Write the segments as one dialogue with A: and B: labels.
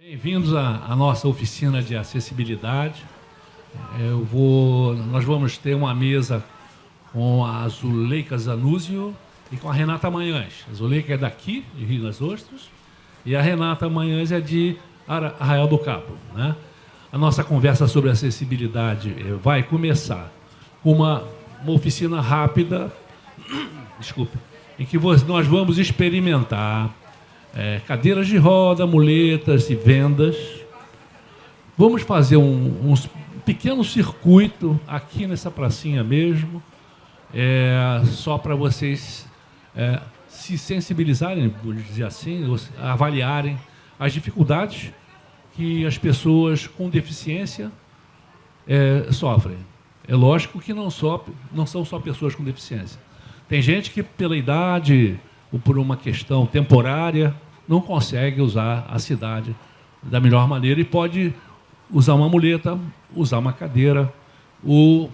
A: Bem-vindos à nossa oficina de acessibilidade. Nós vamos ter uma mesa com a Zuleika Zanuzio e com a Renata Manhães. A Zuleika é daqui, de Rio das Ostras, e a Renata Manhães é de Arraial do Cabo, né? A nossa conversa sobre acessibilidade vai começar com uma oficina rápida, desculpe, em que nós vamos experimentar cadeiras de roda, muletas e vendas. Vamos fazer um pequeno circuito aqui nessa pracinha mesmo, só para vocês se sensibilizarem, por dizer assim, avaliarem as dificuldades que as pessoas com deficiência sofrem. É lógico que não são só pessoas com deficiência. Tem gente que, pela idade ou por uma questão temporária, não consegue usar a cidade da melhor maneira e pode usar uma muleta, usar uma cadeira ou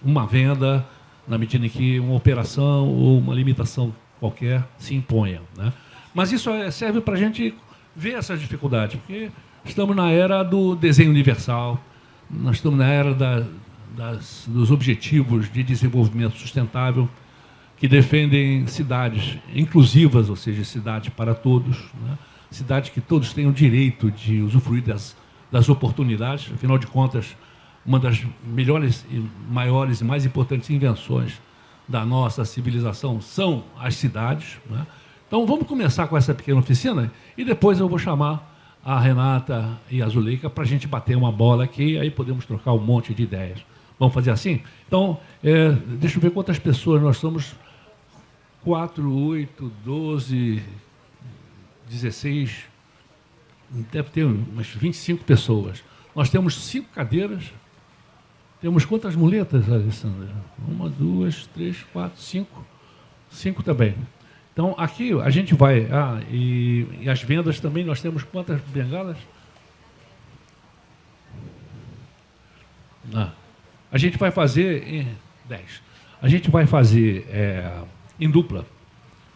A: uma venda, na medida em que uma operação ou uma limitação qualquer se imponha, né? Mas isso serve para a gente ver essas dificuldades, porque estamos na era do desenho universal, nós estamos na era dos objetivos de desenvolvimento sustentável, que defendem cidades inclusivas, ou seja, cidades para todos, né? Cidades que todos tenham direito de usufruir das oportunidades. Afinal de contas, uma das melhores, maiores e mais importantes invenções da nossa civilização são as cidades, né? Então, vamos começar com essa pequena oficina e depois eu vou chamar a Renata e a Zuleika para a gente bater uma bola aqui, aí podemos trocar um monte de ideias. Vamos fazer assim? Então, deixa eu ver quantas pessoas nós somos. 4, 8, 12, 16, deve ter umas 25 pessoas. Nós temos 5 cadeiras. Temos quantas muletas, Alessandra? 1, 2, 3, 4, 5. 5 também. Então, aqui a gente vai... e as vendas também, nós temos quantas bengalas? A gente vai fazer 10. A gente vai fazer em dupla.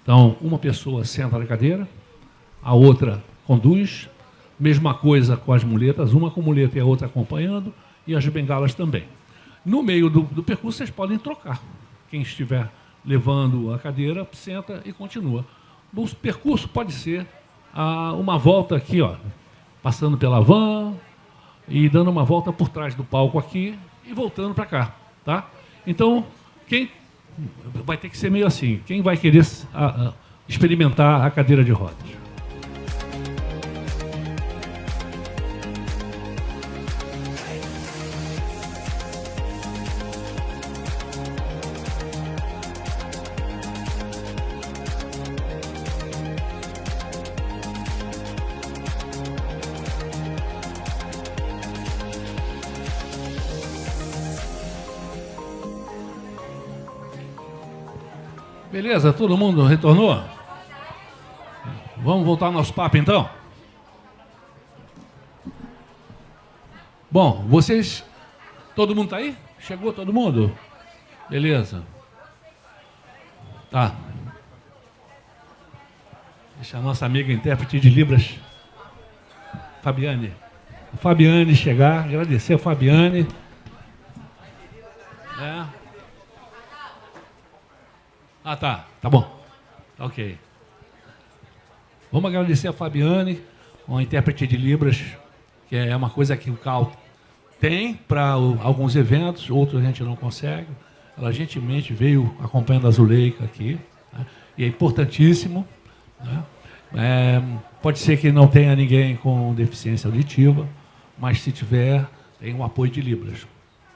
A: Então, uma pessoa senta na cadeira, a outra conduz, mesma coisa com as muletas, uma com muleta e a outra acompanhando, e as bengalas também. No meio do percurso, vocês podem trocar. Quem estiver levando a cadeira, senta e continua. O percurso pode ser uma volta aqui, ó, passando pela van e dando uma volta por trás do palco aqui e voltando para cá, tá? Então, vai ter que ser meio assim. Quem vai querer experimentar a cadeira de rodas? Beleza? Todo mundo retornou? Vamos voltar ao nosso papo, então? Bom, vocês... Todo mundo está aí? Chegou todo mundo? Beleza. Tá. Deixa a nossa amiga intérprete de Libras, Fabiane. Fabiane chegar, agradecer a Fabiane. Tá bom. Ok. Vamos agradecer a Fabiane, uma intérprete de Libras, que é uma coisa que o CAL tem para alguns eventos, outros a gente não consegue. Ela gentilmente veio acompanhando a Zuleika aqui, né? E é importantíssimo, né? Pode ser que não tenha ninguém com deficiência auditiva, mas se tiver, tem um apoio de Libras.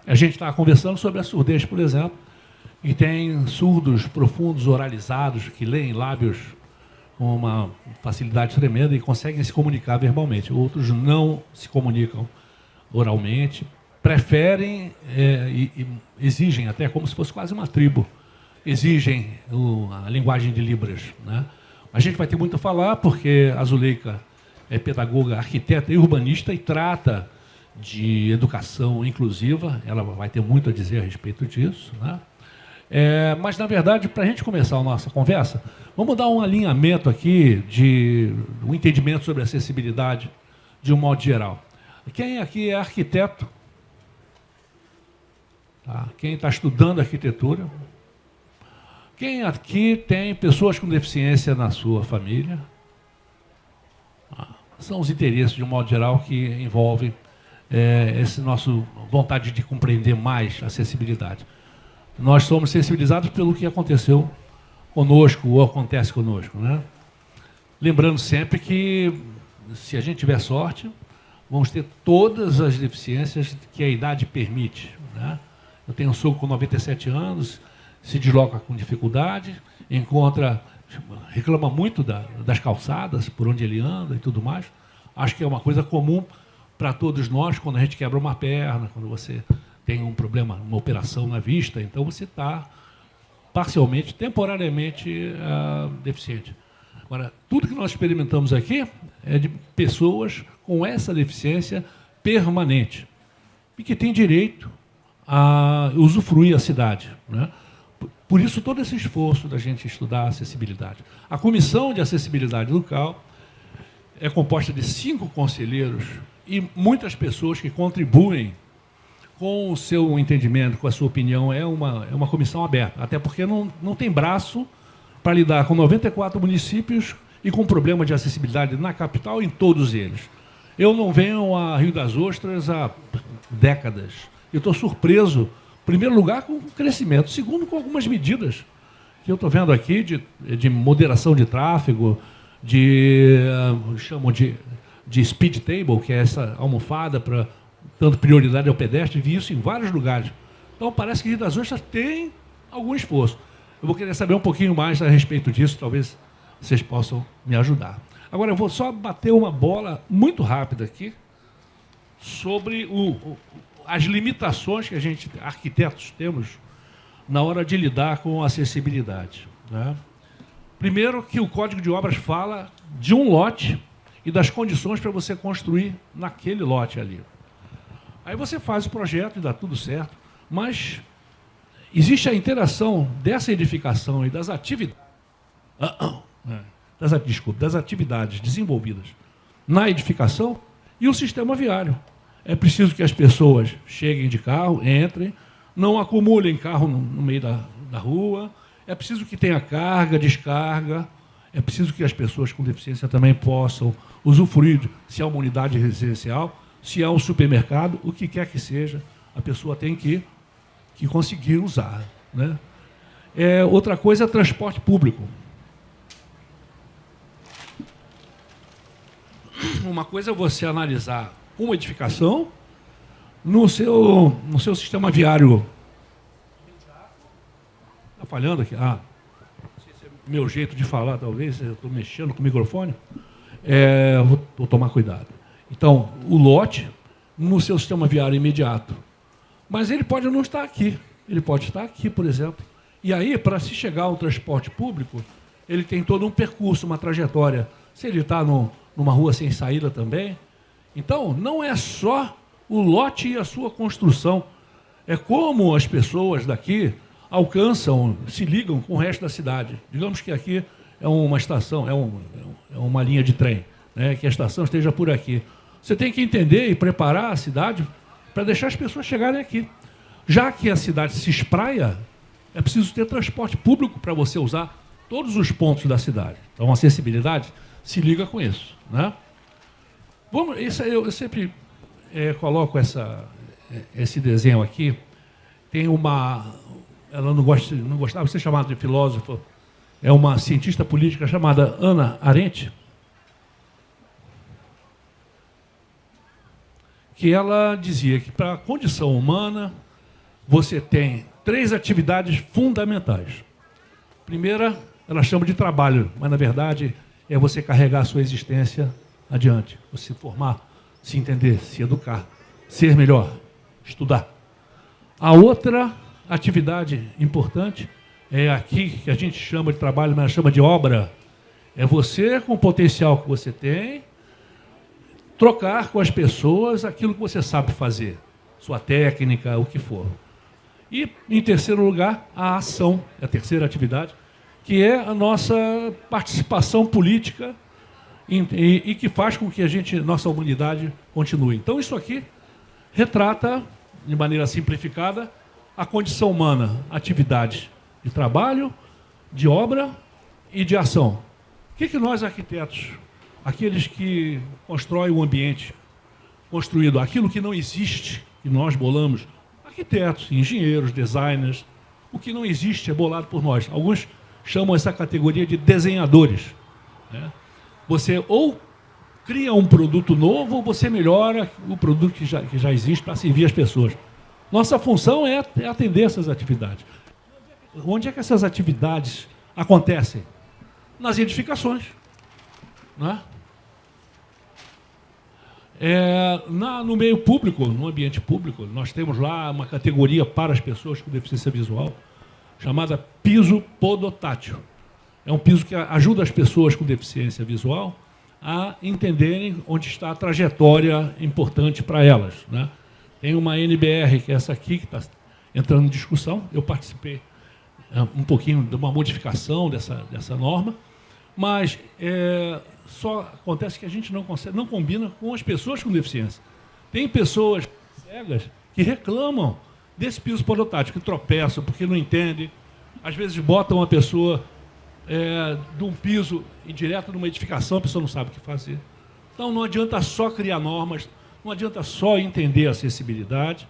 A: A gente está conversando sobre a surdez, por exemplo, e tem surdos profundos, oralizados, que leem lábios com uma facilidade tremenda e conseguem se comunicar verbalmente. Outros não se comunicam oralmente, preferem e exigem, até como se fosse quase uma tribo, exigem a linguagem de Libras, né? A gente vai ter muito a falar, porque a Zuleika é pedagoga, arquiteta e urbanista e trata de educação inclusiva. Ela vai ter muito a dizer a respeito disso, né? Mas, na verdade, para a gente começar a nossa conversa, vamos dar um alinhamento aqui de um entendimento sobre acessibilidade de um modo geral. Quem aqui é arquiteto? Tá? Quem está estudando arquitetura? Quem aqui tem pessoas com deficiência na sua família? São os interesses, de um modo geral, que envolvem essa nossa vontade de compreender mais a acessibilidade. Nós somos sensibilizados pelo que aconteceu conosco ou acontece conosco, né? Lembrando sempre que, se a gente tiver sorte, vamos ter todas as deficiências que a idade permite, né? Eu tenho um sogro com 97 anos, se desloca com dificuldade, reclama muito das calçadas, por onde ele anda e tudo mais. Acho que é uma coisa comum para todos nós, quando a gente quebra uma perna, quando você tem um problema, uma operação na vista, então você está parcialmente, temporariamente deficiente. Agora, tudo que nós experimentamos aqui é de pessoas com essa deficiência permanente e que têm direito a usufruir a cidade, né? Por isso, todo esse esforço da gente estudar a acessibilidade. A Comissão de Acessibilidade Local é composta de 5 conselheiros e muitas pessoas que contribuem com o seu entendimento, com a sua opinião. É uma comissão aberta, até porque não tem braço para lidar com 94 municípios e com problema de acessibilidade na capital, em todos eles. Eu não venho a Rio das Ostras há décadas. Eu estou surpreso, em primeiro lugar, com o crescimento, segundo, com algumas medidas que eu estou vendo aqui de moderação de tráfego, chamam de speed table, que é essa almofada para dando prioridade ao pedestre, vi isso em vários lugares. Então, parece que Rio das Ostras tem algum esforço. Eu vou querer saber um pouquinho mais a respeito disso, talvez vocês possam me ajudar. Agora, eu vou só bater uma bola muito rápida aqui sobre as limitações que a gente, arquitetos, temos na hora de lidar com a acessibilidade, né? Primeiro, que o Código de Obras fala de um lote e das condições para você construir naquele lote ali. Aí você faz o projeto e dá tudo certo, mas existe a interação dessa edificação e das atividades, das atividades desenvolvidas na edificação e o sistema viário. É preciso que as pessoas cheguem de carro, entrem, não acumulem carro no meio da rua. É preciso que tenha carga, descarga. É preciso que as pessoas com deficiência também possam usufruir, se é uma unidade residencial, se é um supermercado, o que quer que seja, a pessoa tem que conseguir usar, né? Outra coisa é transporte público. Uma coisa é você analisar uma edificação no seu sistema viário. Está falhando aqui? Não sei se é meu jeito de falar, talvez, eu estou mexendo com o microfone. Vou tomar cuidado. Então, o lote no seu sistema viário imediato. Mas ele pode não estar aqui. Ele pode estar aqui, por exemplo. E aí, para se chegar ao transporte público, ele tem todo um percurso, uma trajetória. Se ele está numa rua sem saída também. Então, não é só o lote e a sua construção. É como as pessoas daqui alcançam, se ligam com o resto da cidade. Digamos que aqui é uma estação, é uma linha de trem, né, que a estação esteja por aqui. Você tem que entender e preparar a cidade para deixar as pessoas chegarem aqui. Já que a cidade se espraia, é preciso ter transporte público para você usar todos os pontos da cidade. Então, a acessibilidade se liga com isso, né? Eu sempre coloco esse desenho aqui. Tem ela não gostava de ser chamada de filósofa, é uma cientista política chamada Hannah Arendt, que ela dizia que para a condição humana você tem 3 atividades fundamentais. Primeira, ela chama de trabalho, mas na verdade é você carregar a sua existência adiante, você se formar, se entender, se educar, ser melhor, estudar. A outra atividade importante é aqui que a gente chama de trabalho, mas chama de obra. É você, com o potencial que você tem, trocar com as pessoas aquilo que você sabe fazer, sua técnica, o que for. E, em terceiro lugar, a ação, a terceira atividade, que é a nossa participação política e que faz com que nossa humanidade continue. Então, isso aqui retrata, de maneira simplificada, a condição humana, atividades de trabalho, de obra e de ação. O que nós, arquitetos, aqueles que constroem o ambiente construído, aquilo que não existe, que nós bolamos, arquitetos, engenheiros, designers, o que não existe é bolado por nós. Alguns chamam essa categoria de desenhadores, né? Você ou cria um produto novo ou você melhora o produto que já existe para servir as pessoas. Nossa função é atender essas atividades. Onde é que essas atividades acontecem? Nas edificações, né? No meio público, no ambiente público, nós temos lá uma categoria para as pessoas com deficiência visual, chamada piso podotátil. É um piso que ajuda as pessoas com deficiência visual a entenderem onde está a trajetória importante para elas, né? Tem uma NBR, que é essa aqui, que está entrando em discussão. Eu participei um pouquinho de uma modificação dessa norma, mas só acontece que a gente não combina com as pessoas com deficiência. Tem pessoas cegas que reclamam desse piso podotátil, que tropeçam porque não entendem, às vezes botam uma pessoa de um piso e direto numa edificação, a pessoa não sabe o que fazer. Então não adianta só criar normas, não adianta só entender a acessibilidade,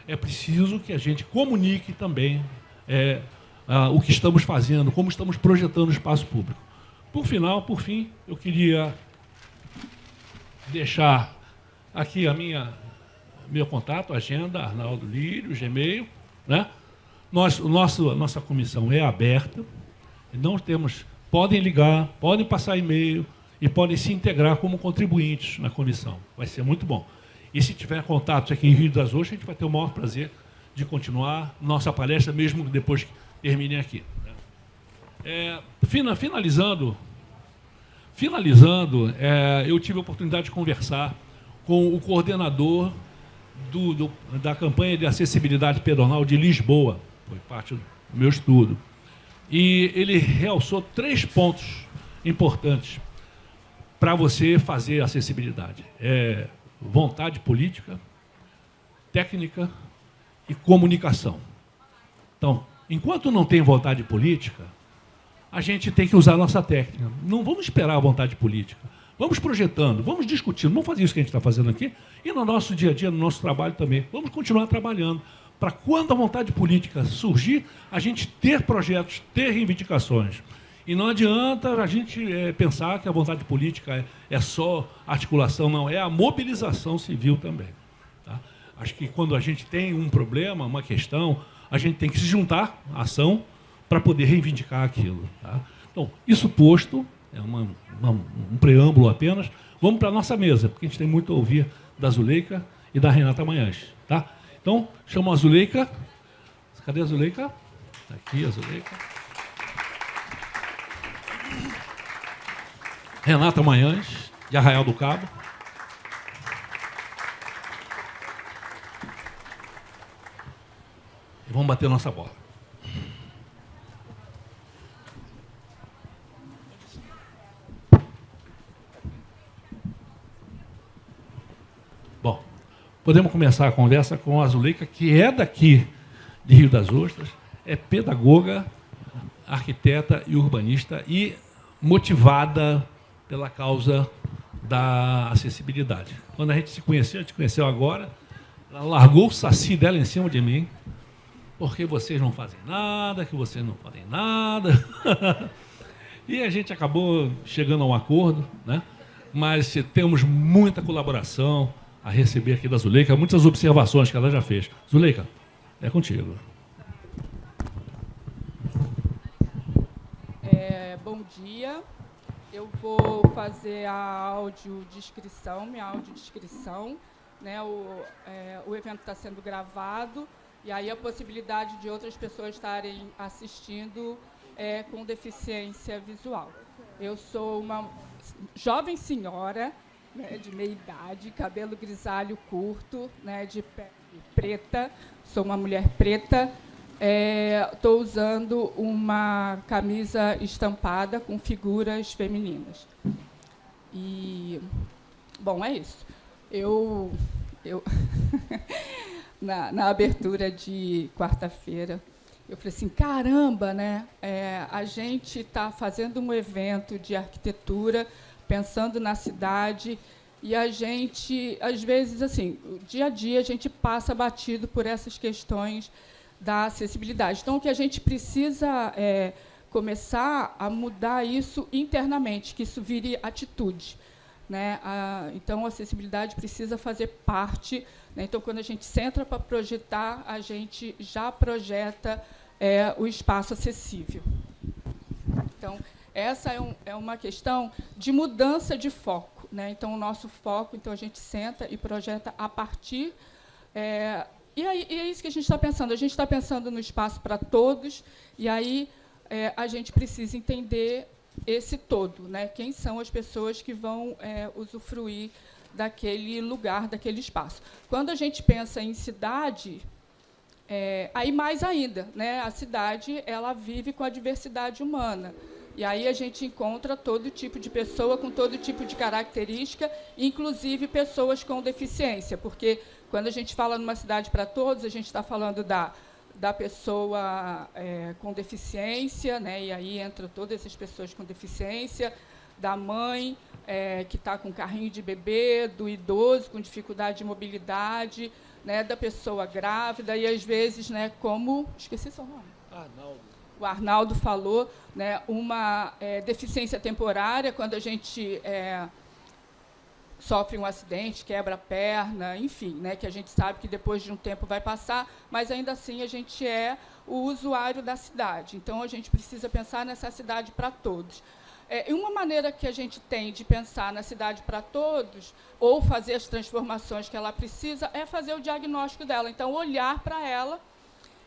A: é preciso que a gente comunique também o que estamos fazendo, como estamos projetando o espaço público. Por fim, eu queria deixar aqui meu contato, agenda, Arnaldo Lírio, Gmail, né? Nossa comissão é aberta, não temos, podem ligar, podem passar e-mail e podem se integrar como contribuintes na comissão. Vai ser muito bom. E se tiver contatos aqui em Rio das Ostras, a gente vai ter o maior prazer de continuar nossa palestra, mesmo depois que termine aqui. Finalizando, eu tive a oportunidade de conversar com o coordenador da campanha de acessibilidade pedonal de Lisboa, foi parte do meu estudo. E ele realçou 3 pontos importantes para você fazer acessibilidade. Vontade política, técnica e comunicação. Então, enquanto não tem vontade política, a gente tem que usar a nossa técnica. Não vamos esperar a vontade política. Vamos projetando, vamos discutindo, vamos fazer isso que a gente está fazendo aqui e no nosso dia a dia, no nosso trabalho também. Vamos continuar trabalhando para quando a vontade política surgir, a gente ter projetos, ter reivindicações. E não adianta a gente pensar que a vontade política é só articulação, não, é a mobilização civil também. Tá? Acho que quando a gente tem um problema, uma questão, a gente tem que se juntar à ação para poder reivindicar aquilo. Tá? Então, isso posto, um preâmbulo apenas, vamos para a nossa mesa, porque a gente tem muito a ouvir da Zuleika e da Renata Manhães. Tá? Então, chamo a Zuleika. Cadê a Zuleika? Está aqui a Zuleika. Renata Manhães, de Arraial do Cabo. E vamos bater nossa bola. Bom, podemos começar a conversa com a Zuleika, que é daqui de Rio das Ostras, é pedagoga, arquiteta e urbanista e motivada pela causa da acessibilidade. Quando a gente se conheceu agora, ela largou o saci dela em cima de mim, porque vocês não fazem nada, que vocês não fazem nada. E a gente acabou chegando a um acordo, né? Mas temos muita colaboração a receber aqui da Zuleika, muitas observações que ela já fez. Zuleika, é contigo.
B: Bom dia. Eu vou fazer minha audiodescrição, né? O evento está sendo gravado, e aí a possibilidade de outras pessoas estarem assistindo com deficiência visual. Eu sou uma jovem senhora, né, de meia idade, cabelo grisalho curto, né, de pele preta, sou uma mulher preta. Estou usando uma camisa estampada com figuras femininas. E, bom, é isso. Eu na abertura de quarta-feira, eu falei assim, caramba, né? A gente está fazendo um evento de arquitetura, pensando na cidade, e a gente, às vezes, assim, dia a dia, a gente passa batido por essas questões da acessibilidade. Então, o que a gente precisa começar a mudar isso internamente, que isso vire atitude. Né? Então, a acessibilidade precisa fazer parte. Né? Então, quando a gente senta para projetar, a gente já projeta o espaço acessível. Então, essa é uma questão de mudança de foco. Né? Então, o nosso foco, então, a gente senta e projeta a partir... E é isso que a gente está pensando. A gente está pensando no espaço para todos, e aí a gente precisa entender esse todo, né? Quem são as pessoas que vão usufruir daquele lugar, daquele espaço. Quando a gente pensa em cidade, aí mais ainda, né? A cidade ela vive com a diversidade humana. E aí a gente encontra todo tipo de pessoa com todo tipo de característica, inclusive pessoas com deficiência, porque quando a gente fala numa cidade para todos, a gente está falando da pessoa com deficiência, né? E aí entra todas essas pessoas com deficiência, da mãe que está com carrinho de bebê, do idoso com dificuldade de mobilidade, né? Da pessoa grávida, e às vezes, né, como... Esqueci seu nome. O Arnaldo falou, né, uma deficiência temporária, quando a gente sofre um acidente, quebra a perna, enfim, né, que a gente sabe que depois de um tempo vai passar, mas ainda assim a gente é o usuário da cidade. Então, a gente precisa pensar nessa cidade para todos. E uma maneira que a gente tem de pensar na cidade para todos, ou fazer as transformações que ela precisa, é fazer o diagnóstico dela. Então, olhar para ela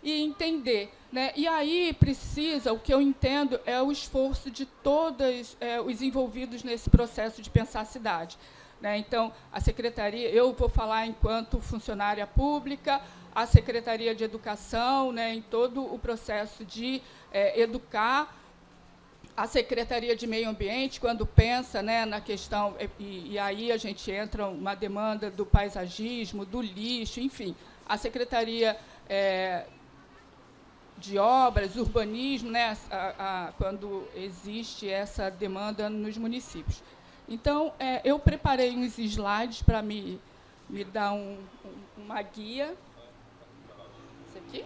B: e entender. Né? E aí precisa, o que eu entendo, é o esforço de todos os envolvidos nesse processo de pensar a cidade. Né? Então, a Secretaria, eu vou falar enquanto funcionária pública, a Secretaria de Educação, né, em todo o processo de educar, a Secretaria de Meio Ambiente, quando pensa, né, na questão, e aí a gente entra uma demanda do paisagismo, do lixo, enfim, a Secretaria de Obras, urbanismo, né, quando existe essa demanda nos municípios. Então, eu preparei uns slides para me dar uma guia. Esse aqui?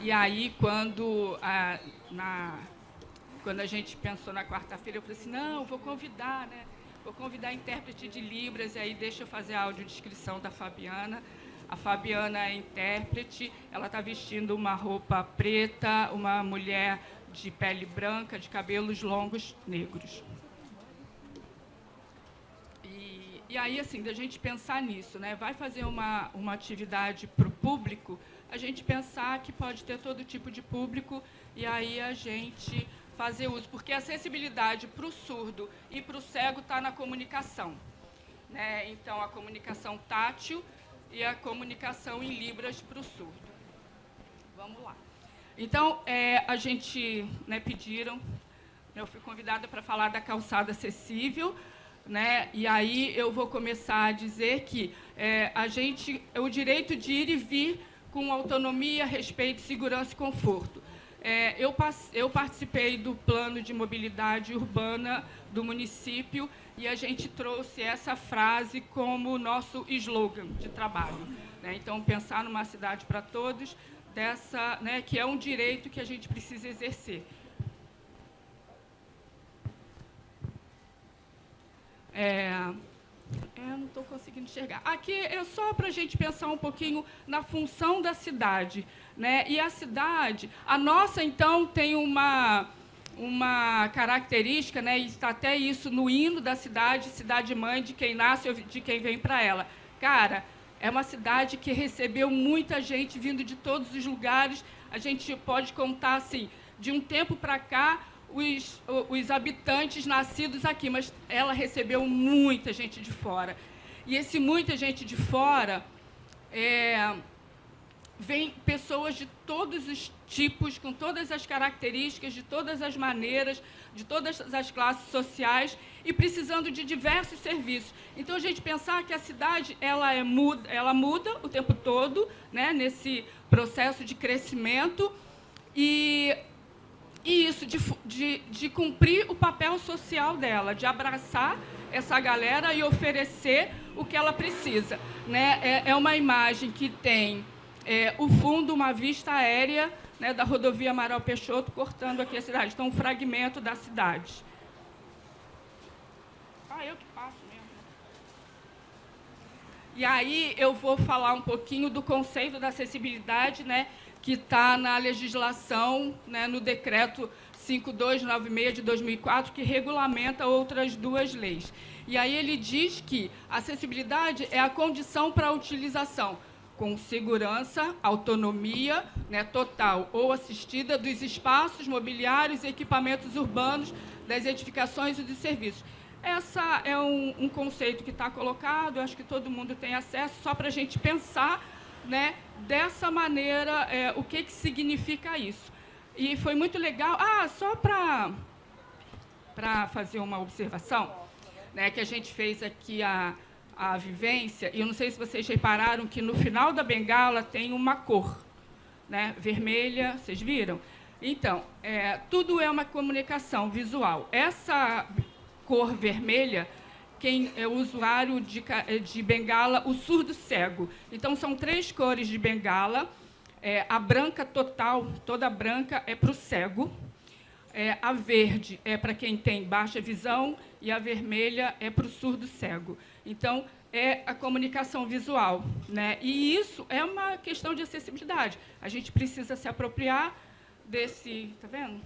B: E aí, quando a gente pensou na quarta-feira, eu falei assim, não, vou convidar, né? Vou convidar a intérprete de Libras, e aí deixa eu fazer a audiodescrição da Fabiana. A Fabiana é intérprete, ela está vestindo uma roupa preta, uma mulher de pele branca, de cabelos longos negros. E aí, assim, da gente pensar nisso, né? Vai fazer uma atividade para o público, a gente pensar que pode ter todo tipo de público, e aí a gente fazer uso, porque a acessibilidade para o surdo e para o cego está na comunicação. Né? Então, a comunicação tátil e a comunicação em Libras para o surdo. Vamos lá. Então, a gente, né, pediram, eu fui convidada para falar da calçada acessível, né? E aí eu vou começar a dizer que o direito de ir e vir com autonomia, respeito, segurança e conforto. Eu participei do plano de mobilidade urbana do município e a gente trouxe essa frase como nosso slogan de trabalho. Né? Então, pensar numa cidade para todos, né, que é um direito que a gente precisa exercer. Eu não estou conseguindo enxergar. Aqui é só para a gente pensar um pouquinho na função da cidade. Né? E a cidade, a nossa, então, tem uma característica, né? E está até isso no hino da cidade, cidade-mãe, de quem nasce ou de quem vem para ela. Cara, é uma cidade que recebeu muita gente vindo de todos os lugares. A gente pode contar, assim, de um tempo para cá, os habitantes nascidos aqui, mas ela recebeu muita gente de fora. E esse muita gente de fora vêm pessoas de todos os tipos, com todas as características, de todas as maneiras, de todas as classes sociais e precisando de diversos serviços. Então, a gente pensar que a cidade ela muda o tempo todo, né, nesse processo de crescimento e isso, de cumprir o papel social dela, de abraçar essa galera e oferecer o que ela precisa, né? É uma imagem que tem o fundo, uma vista aérea, né, da rodovia Amaral Peixoto, cortando aqui a cidade. Então, um fragmento da cidade. Eu que passo mesmo. E aí eu vou falar um pouquinho do conceito da acessibilidade, né, que está na legislação, né, no decreto 5296 de 2004, que regulamenta outras duas leis. E aí ele diz que a acessibilidade é a condição para a utilização com segurança, autonomia, né, total ou assistida dos espaços mobiliários e equipamentos urbanos, das edificações e dos serviços. Essa é um conceito que está colocado, eu acho que todo mundo tem acesso, só para a gente pensar, né, dessa maneira, o que significa isso. E foi muito legal. Só para fazer uma observação, né, que a gente fez aqui a vivência, e eu não sei se vocês repararam que no final da bengala tem uma cor, né, vermelha, vocês viram? Então, tudo é uma comunicação visual. Essa cor vermelha, quem é o usuário de bengala, o surdo cego. Então, são 3 cores de bengala. A branca total, toda branca, é para o cego. A verde é para quem tem baixa visão e a vermelha é para o surdo cego. Então, é a comunicação visual, né? E isso é uma questão de acessibilidade. A gente precisa se apropriar desse... Está vendo?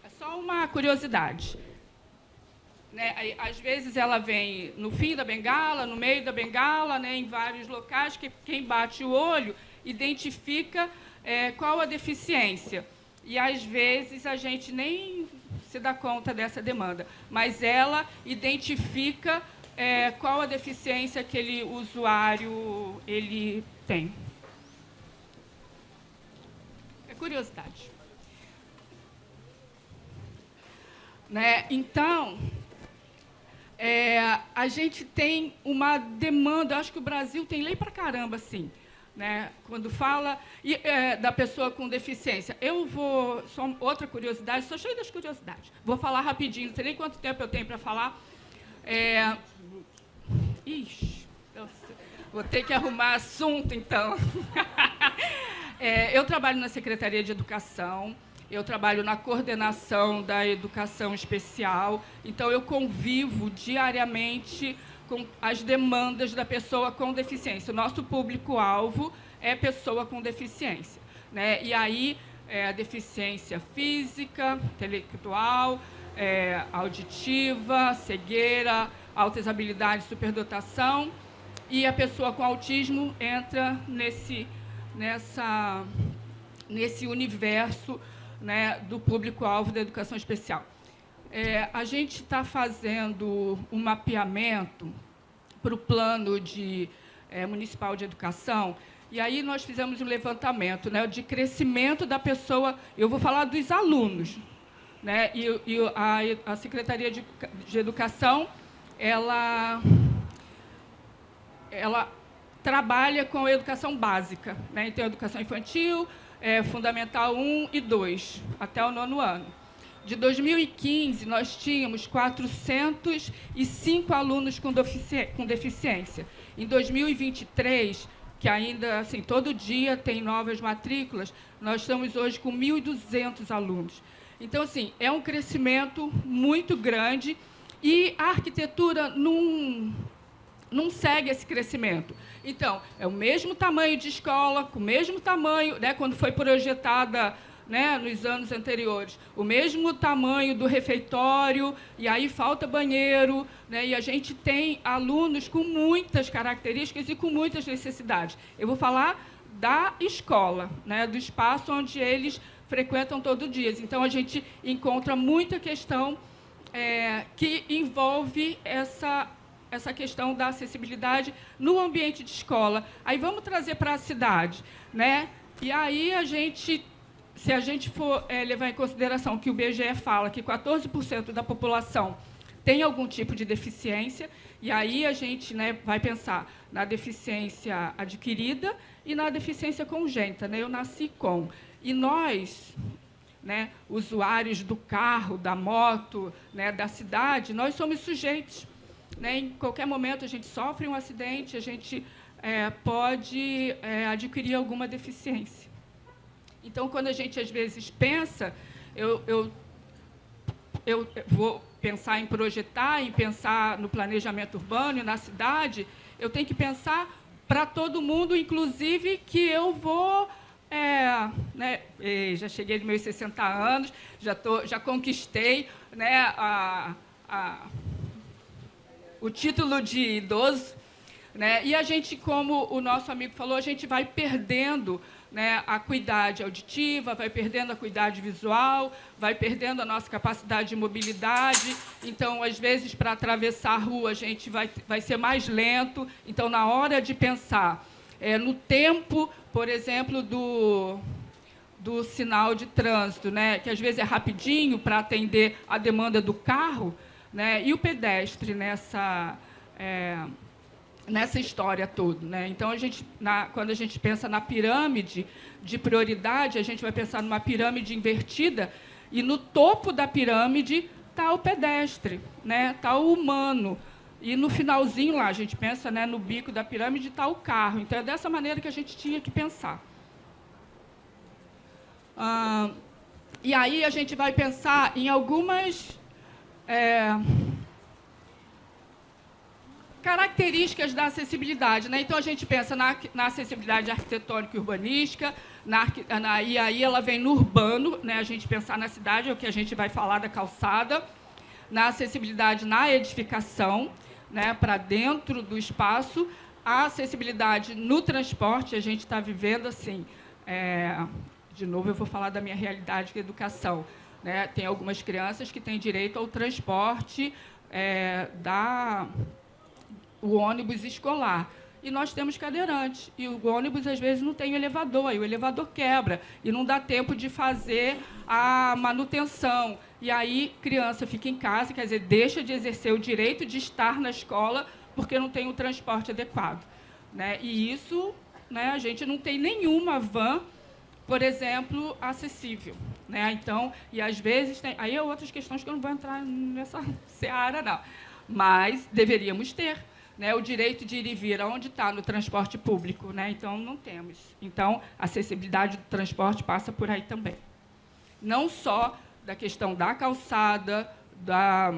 B: É só uma curiosidade. Né? Às vezes ela vem no fim da bengala, no meio da bengala, né, em vários locais, que quem bate o olho identifica qual a deficiência. E, às vezes, a gente nem se dá conta dessa demanda, mas ela identifica qual a deficiência que aquele usuário ele tem. É curiosidade. Né? Então... a gente tem uma demanda, acho que o Brasil tem lei para caramba, assim, né? Quando fala da pessoa com deficiência. Eu vou, só outra curiosidade, sou cheia das curiosidades, vou falar rapidinho, não sei nem quanto tempo eu tenho para falar. Vou ter que arrumar assunto, então. Eu trabalho na Secretaria de Educação. Eu trabalho na coordenação da educação especial, então eu convivo diariamente com as demandas da pessoa com deficiência. O nosso público-alvo é pessoa com deficiência, né? E aí, a deficiência física, intelectual, auditiva, cegueira, altas habilidades, superdotação, e a pessoa com autismo entra nesse universo, né, do público-alvo da educação especial. A gente está fazendo um mapeamento para o plano municipal de educação, e aí nós fizemos um levantamento, né, de crescimento da pessoa. Eu vou falar dos alunos, né, e a Secretaria de Educação, ela trabalha com a educação básica, né, então a educação infantil, Fundamental 1 e 2, até o 9º ano. De 2015, nós tínhamos 405 alunos com deficiência. Em 2023, que ainda, assim, todo dia tem novas matrículas, nós estamos hoje com 1.200 alunos. Então, assim, é um crescimento muito grande e a arquitetura não segue esse crescimento. Então, é o mesmo tamanho de escola, com o mesmo tamanho, né, quando foi projetada, né, nos anos anteriores, o mesmo tamanho do refeitório, e aí falta banheiro, né, e a gente tem alunos com muitas características e com muitas necessidades. Eu vou falar da escola, né, do espaço onde eles frequentam todo dia. Então, a gente encontra muita questão que envolve essa questão da acessibilidade no ambiente de escola. Aí vamos trazer para a cidade, né? E aí se a gente for levar em consideração que o IBGE fala que 14% da população tem algum tipo de deficiência, e aí a gente, né, vai pensar na deficiência adquirida e na deficiência congênita, né? Eu nasci com. E nós, né, usuários do carro, da moto, né, da cidade, nós somos sujeitos. Né? Em qualquer momento a gente sofre um acidente, a gente pode adquirir alguma deficiência. Então, quando a gente, às vezes, pensa, eu vou pensar em projetar, em pensar no planejamento urbano e na cidade, eu tenho que pensar para todo mundo, inclusive, que eu vou... né, já cheguei nos meus 60 anos, já conquistei, né, o título de idoso, né, e a gente, como o nosso amigo falou, a gente vai perdendo, né, a acuidade auditiva, vai perdendo a acuidade visual, vai perdendo a nossa capacidade de mobilidade. Então, às vezes, para atravessar a rua, a gente vai ser mais lento. Então, na hora de pensar no tempo, por exemplo, do sinal de trânsito, né, que às vezes é rapidinho para atender a demanda do carro, né, e o pedestre nessa história toda, né? Então, quando a gente pensa na pirâmide de prioridade, a gente vai pensar numa pirâmide invertida, e no topo da pirâmide está o pedestre, né? Está o humano. E no finalzinho lá, a gente pensa, né, no bico da pirâmide está o carro. Então, é dessa maneira que a gente tinha que pensar. E aí a gente vai pensar em algumas características da acessibilidade, né? Então, a gente pensa na acessibilidade arquitetônica e urbanística, e aí ela vem no urbano, né? A gente pensar na cidade, é o que a gente vai falar da calçada, na acessibilidade na edificação, né, para dentro do espaço, a acessibilidade no transporte, a gente está vivendo assim, de novo eu vou falar da minha realidade que é educação, né? Tem algumas crianças que têm direito ao transporte o ônibus escolar. E nós temos cadeirantes. E o ônibus, às vezes, não tem elevador. E o elevador quebra. E não dá tempo de fazer a manutenção. E aí, criança fica em casa, quer dizer, deixa de exercer o direito de estar na escola porque não tem o transporte adequado. Né? E isso, né, a gente não tem nenhuma van, por exemplo, acessível. Né? Então, e às vezes tem... Aí é outras questões que eu não vou entrar nessa seara, não. Mas deveríamos ter. Né, o direito de ir e vir, aonde está no transporte público, né? Então, não temos. Então, a acessibilidade do transporte passa por aí também. Não só da questão da calçada, da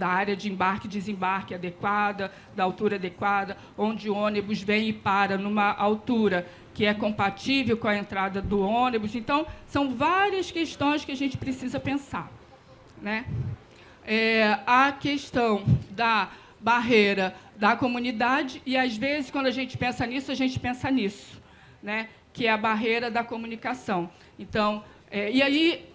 B: área de embarque e desembarque adequada, da altura adequada, onde o ônibus vem e para numa altura que é compatível com a entrada do ônibus. Então, são várias questões que a gente precisa pensar. Né? A questão da barreira da comunidade, e, às vezes, quando a gente pensa nisso, né? Que é a barreira da comunicação. Então, e aí,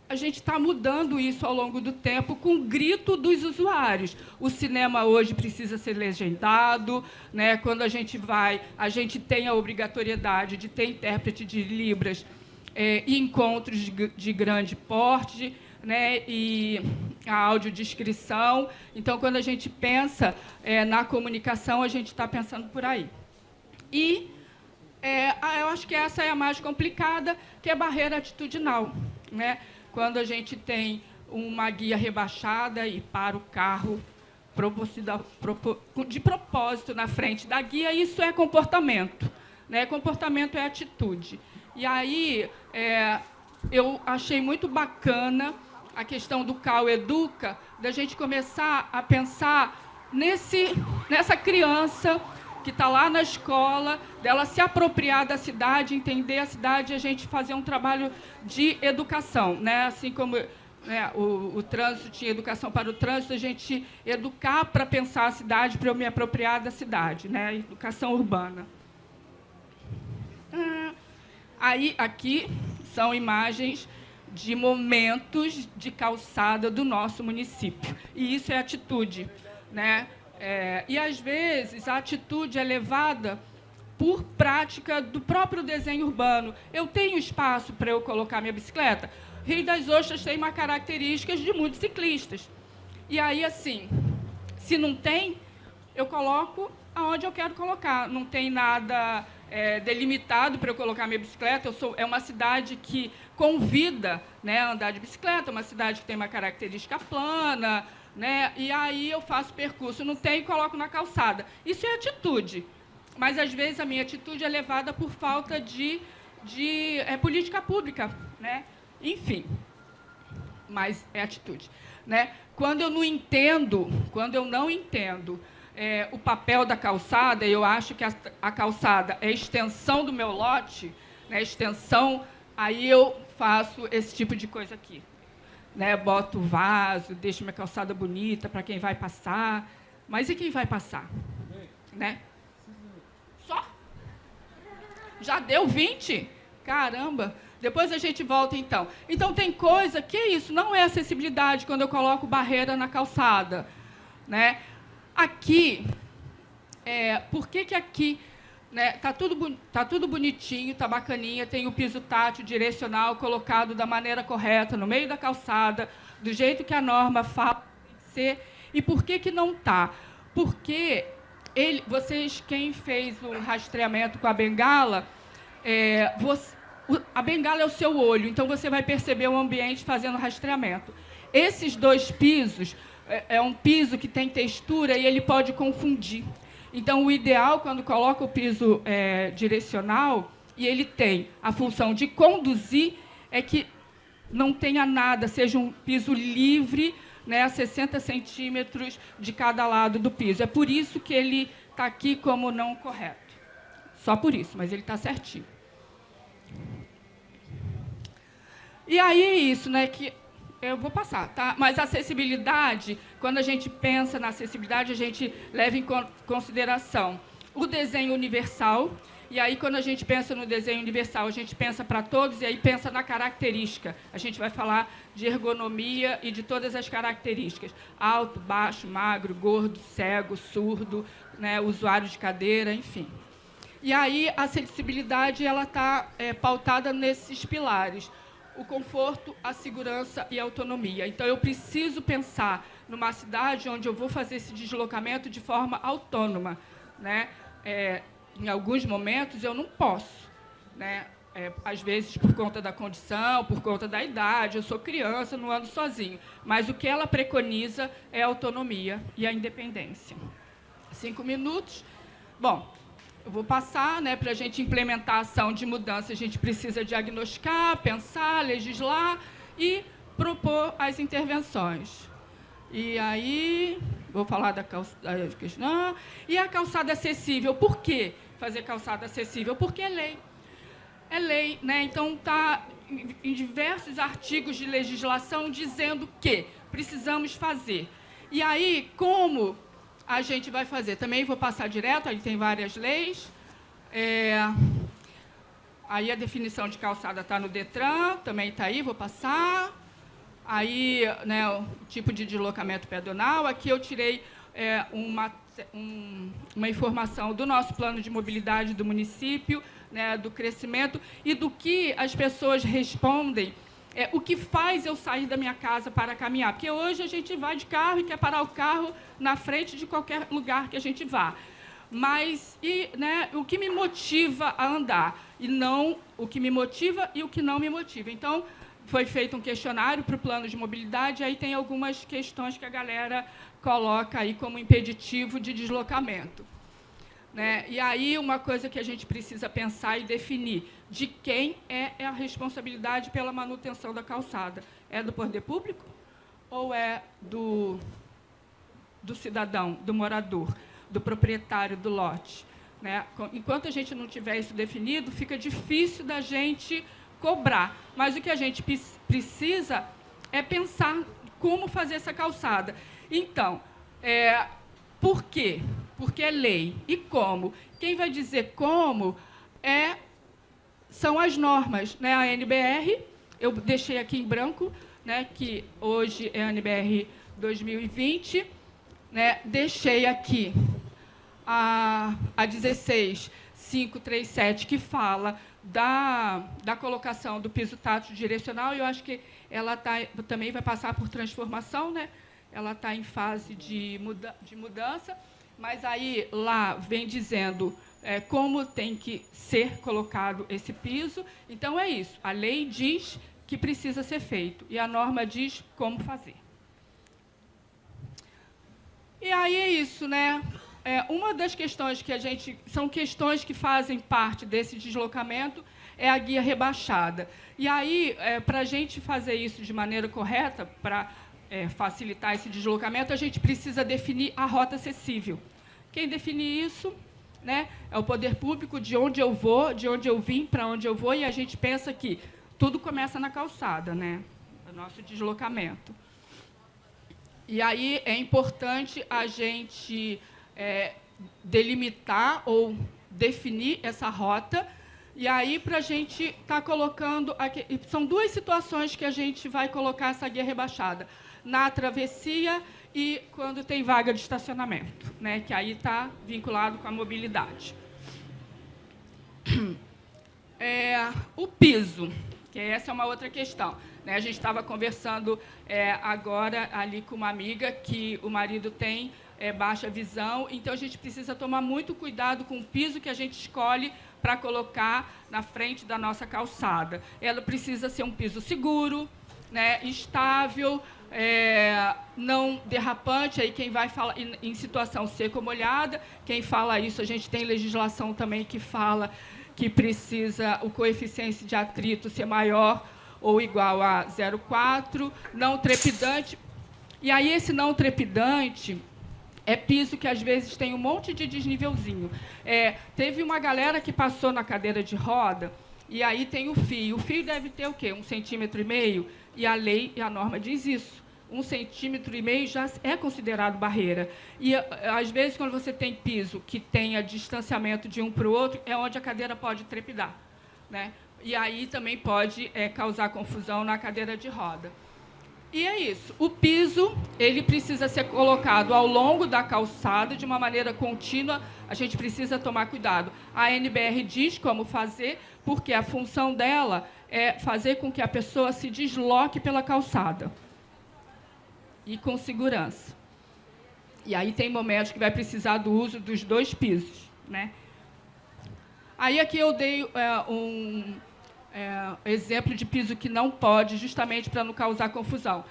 B: a gente está mudando isso ao longo do tempo com o grito dos usuários. O cinema hoje precisa ser legendado, né? Quando a gente tem a obrigatoriedade de ter intérprete de Libras e encontros de grande porte, né, e a audiodescrição. Então, quando a gente pensa na comunicação, a gente está pensando por aí. E eu acho que essa é a mais complicada, que é a barreira atitudinal. Né? Quando a gente tem uma guia rebaixada e para o carro de propósito na frente da guia, isso é comportamento. Né? Comportamento é atitude. E aí, eu achei muito bacana a questão do CAU Educa, da gente começar a pensar nessa criança que está lá na escola, dela se apropriar da cidade, entender a cidade e a gente fazer um trabalho de educação. Né? Assim como o trânsito tinha educação para o trânsito, a gente educar para pensar a cidade, para eu me apropriar da cidade. Né? Educação urbana. Aí, aqui, são imagens de momentos de calçada do nosso município. E isso é atitude, né? E, às vezes, a atitude é levada por prática do próprio desenho urbano. Eu tenho espaço para eu colocar minha bicicleta? Rio das Ostras tem uma característica de muitos ciclistas. E aí, assim, se não tem, eu coloco aonde eu quero colocar. Não tem nada delimitado para eu colocar minha bicicleta. É uma cidade que convida, né, a andar de bicicleta, uma cidade que tem uma característica plana, né, e aí eu faço percurso. Não tem, coloco na calçada. Isso é atitude. Mas, às vezes, a minha atitude é levada por falta de política pública, né? Enfim, mas é atitude, né? Quando eu não entendo o papel da calçada, eu acho que a calçada é extensão do meu lote, né? Extensão, aí eu faço esse tipo de coisa aqui, né? Boto vaso, deixo minha calçada bonita para quem vai passar. Mas e quem vai passar? Né? Só? Já deu 20? Caramba! Depois a gente volta, então. Então, tem coisa que é isso, não é acessibilidade quando eu coloco barreira na calçada, né? Aqui, por que aqui, né, tá tudo bonitinho, tá bacaninha, tem o piso tátil direcional colocado da maneira correta, no meio da calçada, do jeito que a norma fala que tem que ser, e por que não tá? Porque quem fez o rastreamento com a bengala, a bengala é o seu olho, então você vai perceber o ambiente fazendo rastreamento. Esses dois pisos, é um piso que tem textura e ele pode confundir. Então, o ideal, quando coloca o piso direcional, e ele tem a função de conduzir, é que não tenha nada, seja um piso livre, né, a 60 centímetros de cada lado do piso. É por isso que ele está aqui como não correto. Só por isso, mas ele está certinho. E aí é isso, né, que eu vou passar, tá? Mas a acessibilidade, quando a gente pensa na acessibilidade, a gente leva em consideração o desenho universal. E aí, quando a gente pensa no desenho universal, a gente pensa para todos e aí pensa na característica. A gente vai falar de ergonomia e de todas as características. Alto, baixo, magro, gordo, cego, surdo, né, usuário de cadeira, enfim. E aí, a acessibilidade está pautada nesses pilares. O conforto, a segurança e a autonomia. Então, eu preciso pensar numa cidade onde eu vou fazer esse deslocamento de forma autônoma, né? Em alguns momentos, eu não posso, né? Às vezes, por conta da condição, por conta da idade, eu sou criança, não ando sozinho. Mas o que ela preconiza é a autonomia e a independência. 5 minutos. Bom, eu vou passar, né, para a gente implementar a ação de mudança, a gente precisa diagnosticar, pensar, legislar e propor as intervenções. E aí, vou falar da questão. E a calçada acessível. Por quê fazer calçada acessível? Porque é lei. É lei, né? Então, está em diversos artigos de legislação dizendo que precisamos fazer. E aí, como a gente vai fazer? Também vou passar direto, aí tem várias leis. Aí a definição de calçada está no Detran, também está aí, vou passar. Aí, né, o tipo de deslocamento pedonal. Aqui eu tirei uma informação do nosso plano de mobilidade do município, né, do crescimento, e do que as pessoas respondem, o que faz eu sair da minha casa para caminhar. Porque hoje a gente vai de carro e quer parar o carro na frente de qualquer lugar que a gente vá. Mas né, o que me motiva a andar, e não o que me motiva e o que não me motiva. Então, foi feito um questionário para o plano de mobilidade, e aí tem algumas questões que a galera coloca aí como impeditivo de deslocamento, né? E aí uma coisa que a gente precisa pensar e definir, de quem é a responsabilidade pela manutenção da calçada? É do poder público ou é do cidadão, do morador, do proprietário do lote, né? Enquanto a gente não tiver isso definido, fica difícil da gente cobrar. Mas o que a gente precisa é pensar como fazer essa calçada. Então, por quê? Porque é lei. E como? Quem vai dizer como são as normas, né? A NBR, eu deixei aqui em branco, né, que hoje é a NBR 2020, né, deixei aqui a 16537, que fala da colocação do piso tátil direcional, e eu acho que ela também vai passar por transformação, né? Ela está em fase de mudança, mas aí lá vem dizendo como tem que ser colocado esse piso. Então, é isso. A lei diz que precisa ser feito, e a norma diz como fazer. E aí é isso, né? Uma das questões que são questões que fazem parte desse deslocamento é a guia rebaixada. E aí, para a gente fazer isso de maneira correta, para facilitar esse deslocamento, a gente precisa definir a rota acessível. Quem define isso, né, é o poder público, de onde eu vou, de onde eu vim, para onde eu vou, e a gente pensa que tudo começa na calçada, né, o nosso deslocamento. E aí é importante a gente delimitar ou definir essa rota. E aí, para a gente estar colocando... São duas situações que a gente vai colocar essa guia rebaixada. Na travessia e quando tem vaga de estacionamento, né, que aí está vinculado com a mobilidade. O piso, que essa é uma outra questão. Né, a gente estava conversando agora ali com uma amiga que o marido tem baixa visão, então a gente precisa tomar muito cuidado com o piso que a gente escolhe para colocar na frente da nossa calçada. Ela precisa ser um piso seguro, né, estável, não derrapante. Aí quem vai falar em situação seca ou molhada, quem fala isso, a gente tem legislação também que fala que precisa o coeficiente de atrito ser maior ou igual a 0,4, não trepidante. E aí esse não trepidante é piso que, às vezes, tem um monte de desnivelzinho. Teve uma galera que passou na cadeira de roda, e aí tem o fio. O fio deve ter o quê? 1,5 centímetros, e a lei e a norma diz isso. 1,5 centímetros já é considerado barreira. E, às vezes, quando você tem piso que tenha distanciamento de um para o outro, é onde a cadeira pode trepidar, né? E aí também pode causar confusão na cadeira de roda. E é isso. O piso, ele precisa ser colocado ao longo da calçada de uma maneira contínua. A gente precisa tomar cuidado. A NBR diz como fazer, porque a função dela é fazer com que a pessoa se desloque pela calçada. E com segurança. E aí tem momentos que vai precisar do uso dos dois pisos, né? Aí aqui eu dei exemplo de piso que não pode, justamente para não causar confusão.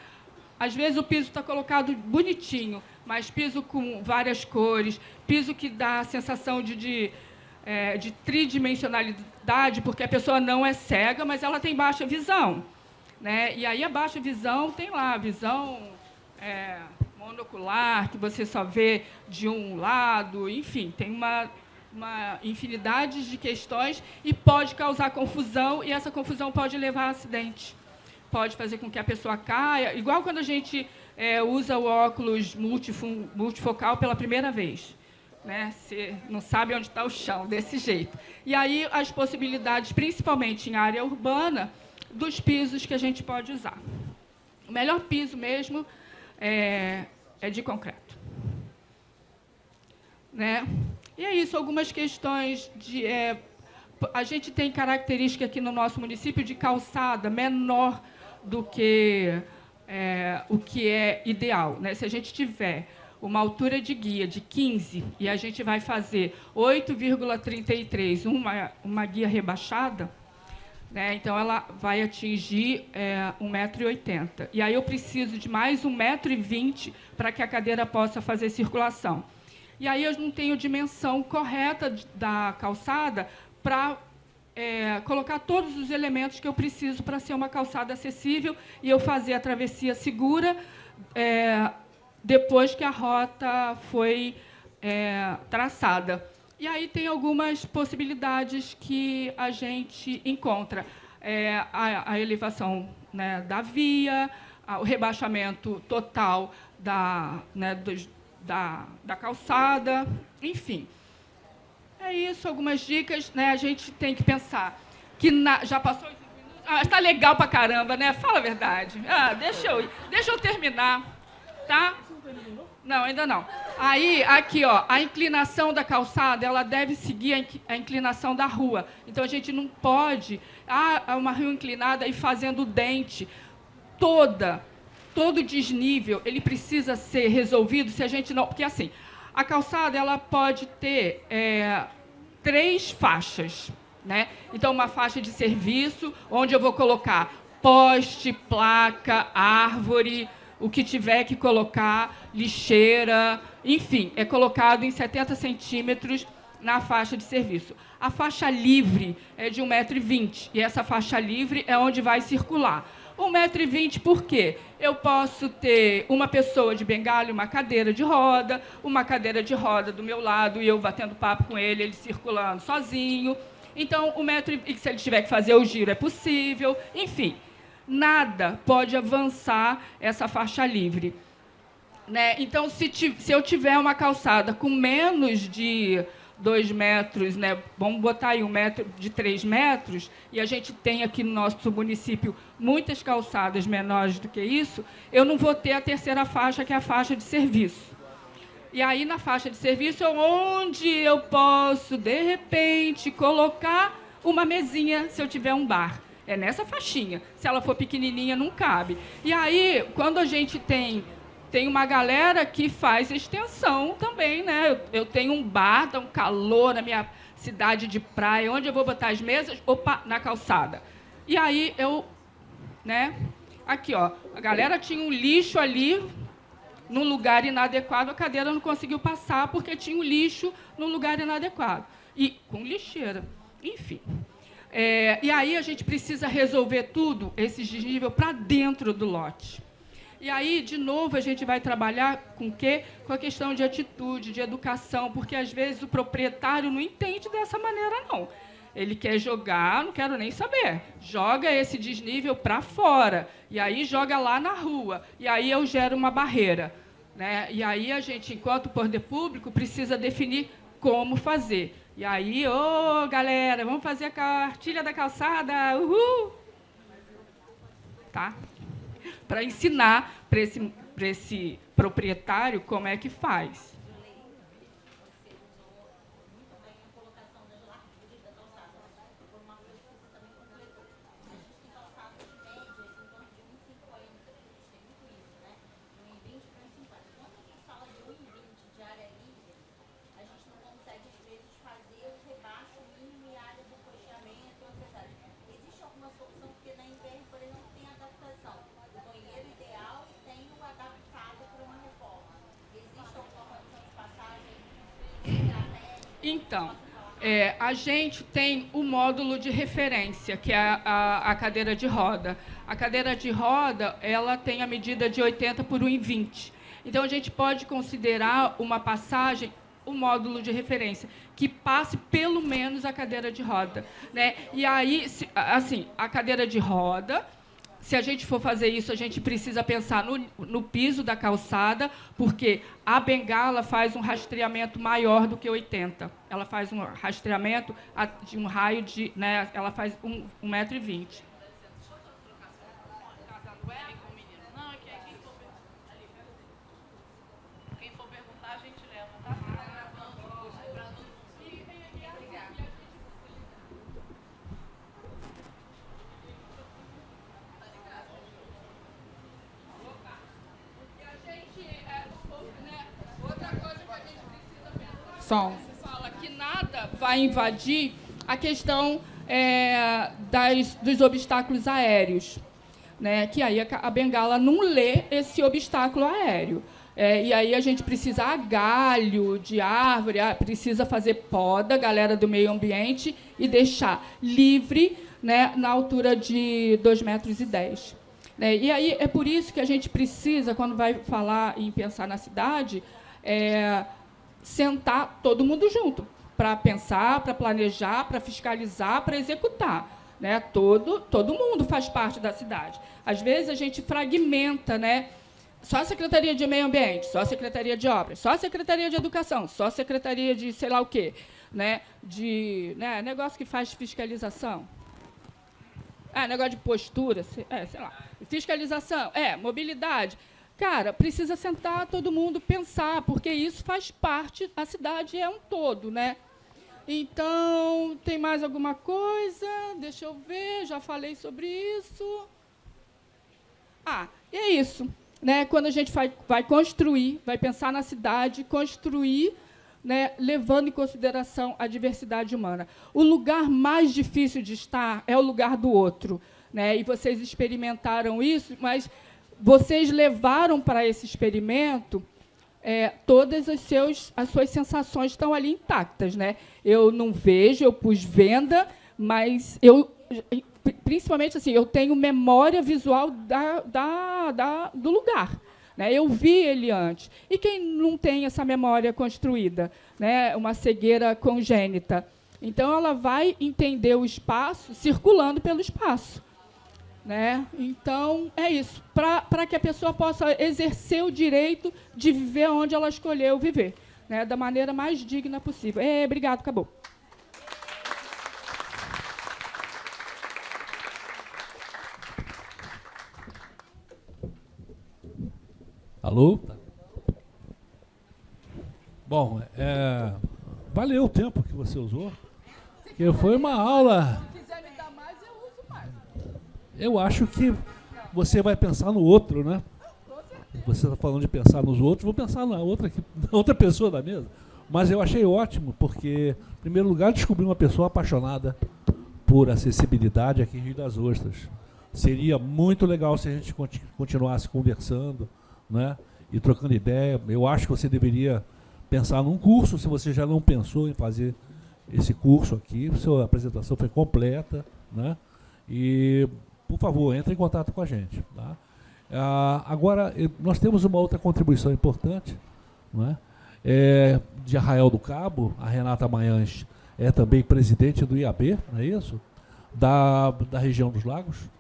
B: Às vezes o piso está colocado bonitinho, mas piso com várias cores, piso que dá a sensação de tridimensionalidade, porque a pessoa não é cega, mas ela tem baixa visão, né? E aí a baixa visão tem lá, visão monocular, que você só vê de um lado, enfim, tem uma infinidade de questões e pode causar confusão, e essa confusão pode levar a acidente. Pode fazer com que a pessoa caia, igual quando a gente usa o óculos multifocal pela primeira vez. Né? Você não sabe onde está o chão, desse jeito. E aí as possibilidades, principalmente em área urbana, dos pisos que a gente pode usar. O melhor piso mesmo é de concreto. Né? E é isso, algumas questões de... a gente tem característica aqui no nosso município de calçada menor do que o que é ideal. Né? Se a gente tiver uma altura de guia de 15 e a gente vai fazer 8,33, uma guia rebaixada, né? Então ela vai atingir 1,80 m. E aí eu preciso de mais 1,20 m para que a cadeira possa fazer circulação. E aí eu não tenho dimensão correta da calçada para colocar todos os elementos que eu preciso para ser uma calçada acessível e eu fazer a travessia segura depois que a rota foi traçada. E aí tem algumas possibilidades que a gente encontra. A elevação, né, da via, o rebaixamento total da calçada, enfim. É isso, algumas dicas, né? A gente tem que pensar que... Já passou 8 minutos? Está legal pra caramba, né? Fala a verdade. Deixa eu terminar, tá? Não, ainda não. Aí, aqui, ó, a inclinação da calçada, ela deve seguir a inclinação da rua. Então, a gente não pode, uma rua inclinada e fazendo o dente. Todo desnível, ele precisa ser resolvido se a gente não... Porque, assim, a calçada, ela pode ter 3 faixas, né? Então, uma faixa de serviço, onde eu vou colocar poste, placa, árvore, o que tiver que colocar, lixeira, enfim, é colocado em 70 centímetros na faixa de serviço. A faixa livre é de 1,20 m, e essa faixa livre é onde vai circular. 1,20 m por quê? Eu posso ter uma pessoa de bengala e uma cadeira de roda do meu lado, e eu batendo papo com ele, ele circulando sozinho. Então, 1,20 m, se ele tiver que fazer o giro, é possível. Enfim, nada pode avançar essa faixa livre, né? Então, se eu tiver uma calçada com menos de 2 metros, né? Vamos botar aí 3 metros, e a gente tem aqui no nosso município muitas calçadas menores do que isso, eu não vou ter a terceira faixa, que é a faixa de serviço. E aí, na faixa de serviço, é onde eu posso, de repente, colocar uma mesinha, se eu tiver um bar. É nessa faixinha. Se ela for pequenininha, não cabe. E aí, quando a gente tem uma galera que faz extensão também, né? Eu tenho um bar, dá um calor na minha cidade de praia, onde eu vou botar as mesas? Opa, na calçada. E aí, né? Aqui, ó, a galera tinha um lixo ali, num lugar inadequado, a cadeira não conseguiu passar porque tinha um lixo num lugar inadequado. E com lixeira. Enfim. E aí a gente precisa resolver tudo, esse desnível, para dentro do lote. E aí, de novo, a gente vai trabalhar com o quê? Com a questão de atitude, de educação, porque, às vezes, o proprietário não entende dessa maneira, não. Ele quer jogar, não quero nem saber. Joga esse desnível para fora, e aí joga lá na rua, e aí eu gero uma barreira, né? E aí a gente, enquanto poder público, precisa definir como fazer. E aí, galera, vamos fazer a cartilha da calçada, uhul! Tá? Para ensinar para esse proprietário como é que faz. Então, a gente tem o módulo de referência, que é a cadeira de roda. A cadeira de roda, ela tem a medida de 80 por 1,20. Então, a gente pode considerar uma passagem, o módulo de referência, que passe pelo menos a cadeira de roda, né? E aí, assim, a cadeira de roda... Se a gente for fazer isso, a gente precisa pensar no piso da calçada, porque a bengala faz um rastreamento maior do que 80. Ela faz um rastreamento de um raio de... Né, ela faz 1,20 m. Quem for perguntar, a gente leva, tá? Fala que nada vai invadir a questão dos obstáculos aéreos, né? Que aí a bengala não lê esse obstáculo aéreo. E aí a gente precisa galho de árvore, precisa fazer poda, galera do meio ambiente, e deixar livre, né, na altura de 2,10 metros. E aí é por isso que a gente precisa, quando vai falar em pensar na cidade, sentar todo mundo junto, para pensar, para planejar, para fiscalizar, para executar, né? Todo mundo faz parte da cidade. Às vezes, a gente fragmenta, né? Só a Secretaria de Meio Ambiente, só a Secretaria de Obras, só a Secretaria de Educação, só a Secretaria de sei lá o quê, né? Negócio que faz fiscalização. negócio de postura, sei lá, fiscalização, mobilidade. Cara, precisa sentar todo mundo, pensar, porque isso faz parte, a cidade é um todo, né? Então, tem mais alguma coisa? Deixa eu ver, já falei sobre isso. E é isso, né? Quando a gente vai construir, vai pensar na cidade, construir, né, levando em consideração a diversidade humana. O lugar mais difícil de estar é o lugar do outro, né? E vocês experimentaram isso, mas vocês levaram para esse experimento todas as suas sensações estão ali intactas, né? Eu não vejo, eu pus venda, mas principalmente assim, eu tenho memória visual do lugar. Né? Eu vi ele antes. E quem não tem essa memória construída? Né? Uma cegueira congênita. Então, ela vai entender o espaço circulando pelo espaço. Né? Então, é isso. Para que a pessoa possa exercer o direito de viver onde ela escolheu viver. Né? Da maneira mais digna possível. Obrigado, acabou.
A: Alô? Bom, valeu o tempo que você usou. Porque foi uma aula.
B: Se quiser me dar mais, eu uso mais.
A: Eu acho que você vai pensar no outro, né? Você está falando de pensar nos outros, vou pensar na outra pessoa da mesa. Mas eu achei ótimo, porque, em primeiro lugar, descobri uma pessoa apaixonada por acessibilidade aqui em Rio das Ostras. Seria muito legal se a gente continuasse conversando, né, e trocando ideia. Eu acho que você deveria pensar num curso, se você já não pensou em fazer esse curso aqui. Sua apresentação foi completa, né? E, por favor, entre em contato com a gente. Tá? Agora, nós temos uma outra contribuição importante, né? De Arraial do Cabo. A Renata Manhães é também presidente do IAB, não é isso? Da região dos Lagos.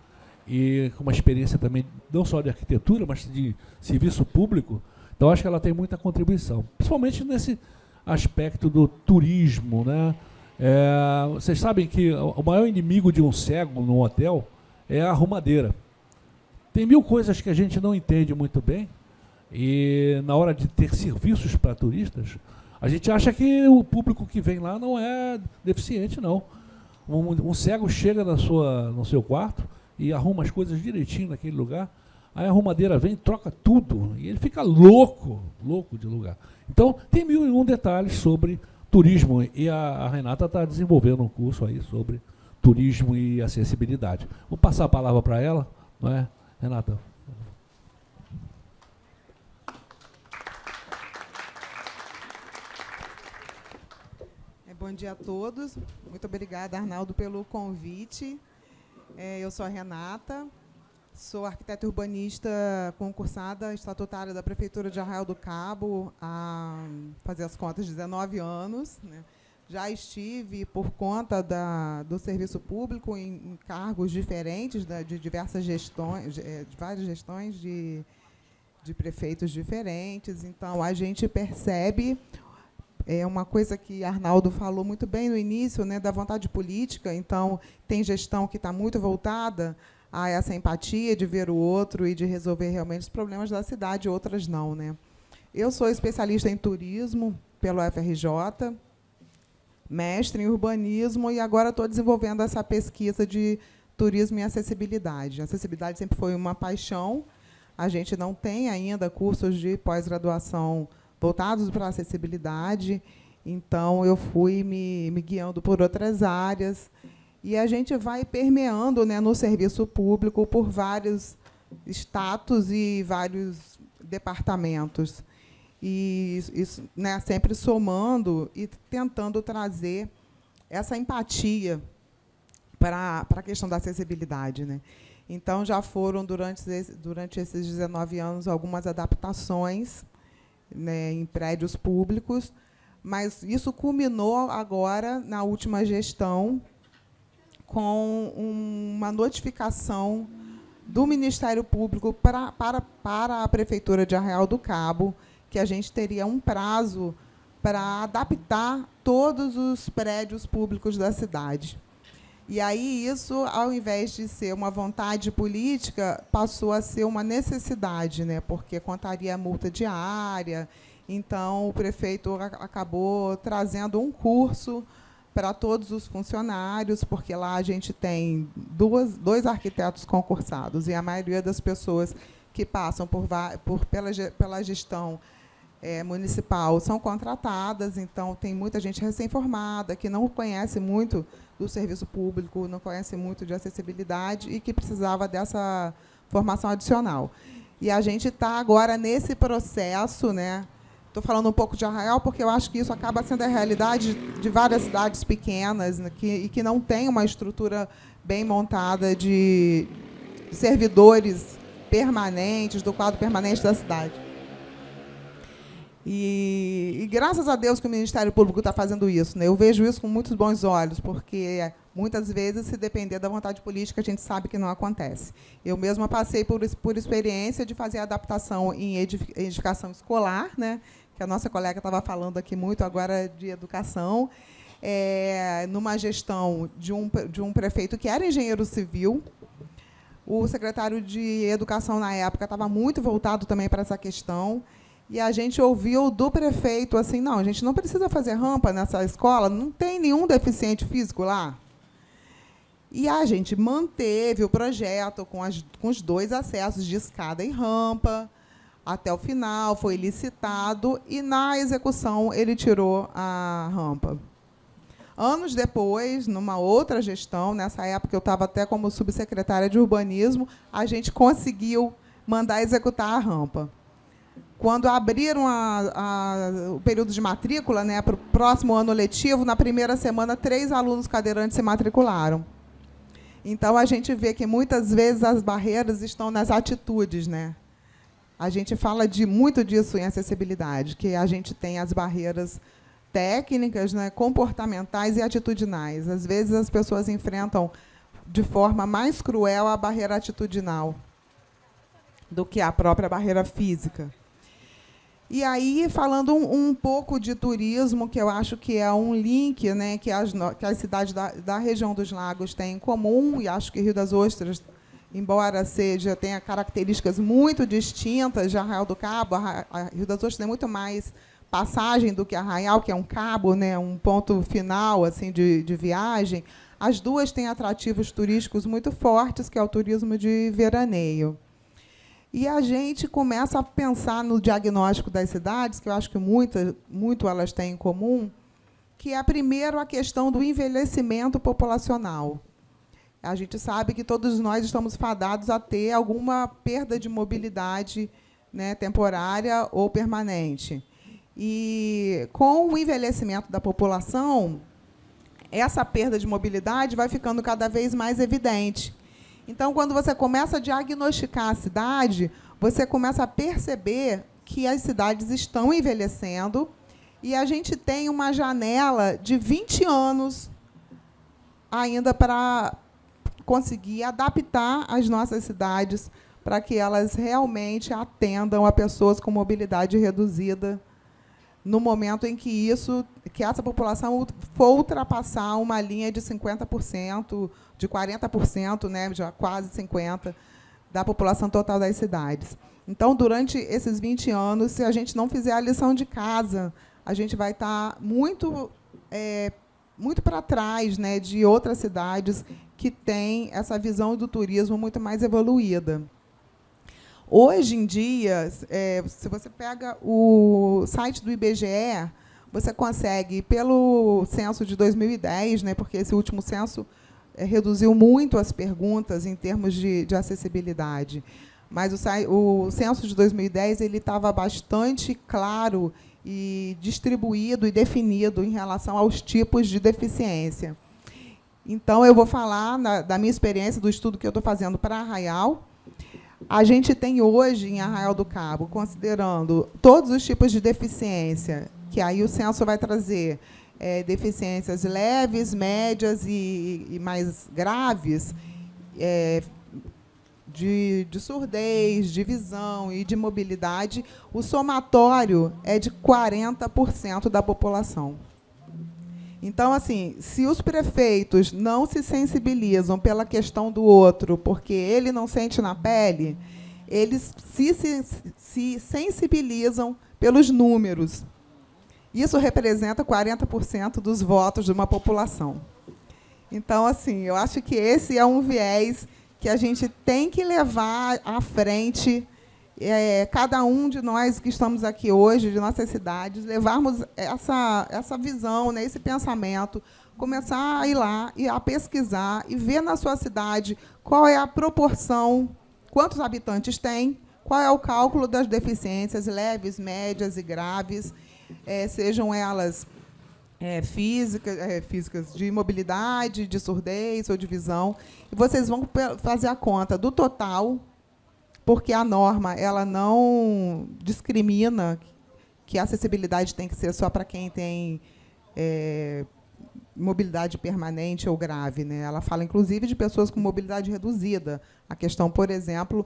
A: E com uma experiência também, não só de arquitetura, mas de serviço público. Então, acho que ela tem muita contribuição, principalmente nesse aspecto do turismo, né? Vocês sabem que o maior inimigo de um cego num hotel é a arrumadeira. Tem 1000 coisas que a gente não entende muito bem, e na hora de ter serviços para turistas, a gente acha que o público que vem lá não é deficiente, não. Um cego chega no seu quarto e arruma as coisas direitinho naquele lugar, aí a arrumadeira vem, troca tudo, e ele fica louco de lugar. Então, tem 1001 detalhes sobre turismo, e a Renata está desenvolvendo um curso aí sobre turismo e acessibilidade. Vou passar a palavra para ela, não é, Renata?
C: Bom dia a todos. Muito obrigada, Arnaldo, pelo convite. Eu sou a Renata, sou arquiteta urbanista concursada estatutária da Prefeitura de Arraial do Cabo há, fazer as contas, 19 anos. Né? Já estive, por conta do serviço público, em cargos diferentes, de diversas gestões, de várias gestões de prefeitos diferentes. Então, a gente percebe uma coisa que Arnaldo falou muito bem no início, né, da vontade política. Então, tem gestão que está muito voltada a essa empatia de ver o outro e de resolver realmente os problemas da cidade, outras não. Né? Eu sou especialista em turismo pelo FRJ, mestre em urbanismo, e agora estou desenvolvendo essa pesquisa de turismo e acessibilidade. A acessibilidade sempre foi uma paixão. A gente não tem ainda cursos de pós-graduação voltados para a acessibilidade, então eu fui me guiando por outras áreas, e a gente vai permeando, né, no serviço público por vários status e vários departamentos. E isso, né, sempre somando e tentando trazer essa empatia para a questão da acessibilidade. Né? Então, já foram, durante esses 19 anos, algumas adaptações, né, em prédios públicos, mas isso culminou agora, na última gestão, com uma notificação do Ministério Público para a Prefeitura de Arraial do Cabo, que a gente teria um prazo para adaptar todos os prédios públicos da cidade. E aí isso, ao invés de ser uma vontade política, passou a ser uma necessidade, né? Porque contaria a multa diária. Então, o prefeito acabou trazendo um curso para todos os funcionários, porque lá a gente tem dois arquitetos concursados, e a maioria das pessoas que passam pela gestão municipal são contratadas, então tem muita gente recém-formada que não conhece muito do serviço público, não conhece muito de acessibilidade e que precisava dessa formação adicional. E a gente está agora nesse processo, né? Estou falando um pouco de Arraial porque eu acho que isso acaba sendo a realidade de várias cidades pequenas, né, e que não tem uma estrutura bem montada de servidores permanentes, do quadro permanente da cidade. E graças a Deus que o Ministério Público está fazendo isso, né? Eu vejo isso com muitos bons olhos, porque muitas vezes, se depender da vontade política, a gente sabe que não acontece. Eu mesma passei por experiência de fazer adaptação em edificação escolar, né? Que a nossa colega estava falando aqui muito agora de educação, numa gestão de um prefeito que era engenheiro civil. O secretário de Educação, na época, estava muito voltado também para essa questão. E a gente ouviu do prefeito assim, não, a gente não precisa fazer rampa nessa escola, não tem nenhum deficiente físico lá. E a gente manteve o projeto com os 2 acessos de escada e rampa até o final, foi licitado, e, na execução, ele tirou a rampa. Anos depois, numa outra gestão, nessa época eu estava até como subsecretária de urbanismo, a gente conseguiu mandar executar a rampa. Quando abriram o período de matrícula, né, para o próximo ano letivo, na primeira semana, 3 alunos cadeirantes se matricularam. Então, a gente vê que, muitas vezes, as barreiras estão nas atitudes, né? A gente fala muito disso em acessibilidade, que a gente tem as barreiras técnicas, né, comportamentais e atitudinais. Às vezes, as pessoas enfrentam, de forma mais cruel, a barreira atitudinal do que a própria barreira física. E aí, falando um pouco de turismo, que eu acho que é um link, né, que as cidades da região dos lagos têm em comum, e acho que Rio das Ostras, embora tenha características muito distintas de Arraial do Cabo, Rio das Ostras tem muito mais passagem do que Arraial, que é um cabo, né, um ponto final assim, de viagem. As duas têm atrativos turísticos muito fortes, que é o turismo de veraneio. E a gente começa a pensar no diagnóstico das cidades, que eu acho que muito elas têm em comum, que é, primeiro, a questão do envelhecimento populacional. A gente sabe que todos nós estamos fadados a ter alguma perda de mobilidade, né, temporária ou permanente. E, com o envelhecimento da população, essa perda de mobilidade vai ficando cada vez mais evidente. Então, quando você começa a diagnosticar a cidade, você começa a perceber que as cidades estão envelhecendo, e a gente tem uma janela de 20 anos ainda para conseguir adaptar as nossas cidades para que elas realmente atendam a pessoas com mobilidade reduzida, no momento em que essa população for ultrapassar uma linha de 50%, de 40%, né, já quase 50%, da população total das cidades. Então, durante esses 20 anos, se a gente não fizer a lição de casa, a gente vai estar muito para trás, né, de outras cidades que têm essa visão do turismo muito mais evoluída. Hoje em dia, se você pega o site do IBGE, você consegue, pelo censo de 2010, né, porque esse último censo reduziu muito as perguntas em termos de acessibilidade, mas o censo de 2010 ele estava bastante claro e distribuído e definido em relação aos tipos de deficiência. Então, eu vou falar da minha experiência, do estudo que eu estou fazendo para Arraial. A gente tem hoje, em Arraial do Cabo, considerando todos os tipos de deficiência, que aí o censo vai trazer deficiências leves, médias e mais graves, de surdez, de visão e de mobilidade, o somatório é de 40% da população. Então, assim, se os prefeitos não se sensibilizam pela questão do outro, porque ele não sente na pele, eles se sensibilizam pelos números. Isso representa 40% dos votos de uma população. Então, assim, eu acho que esse é um viés que a gente tem que levar à frente, cada um de nós que estamos aqui hoje, de nossas cidades, levarmos essa visão, né, esse pensamento, começar a ir lá e a pesquisar e ver na sua cidade qual é a proporção, quantos habitantes tem, qual é o cálculo das deficiências leves, médias e graves, sejam elas físicas, de mobilidade, de surdez ou de visão, e vocês vão fazer a conta do total, porque a norma ela não discrimina que a acessibilidade tem que ser só para quem tem mobilidade permanente ou grave, né? Ela fala, inclusive, de pessoas com mobilidade reduzida. A questão, por exemplo,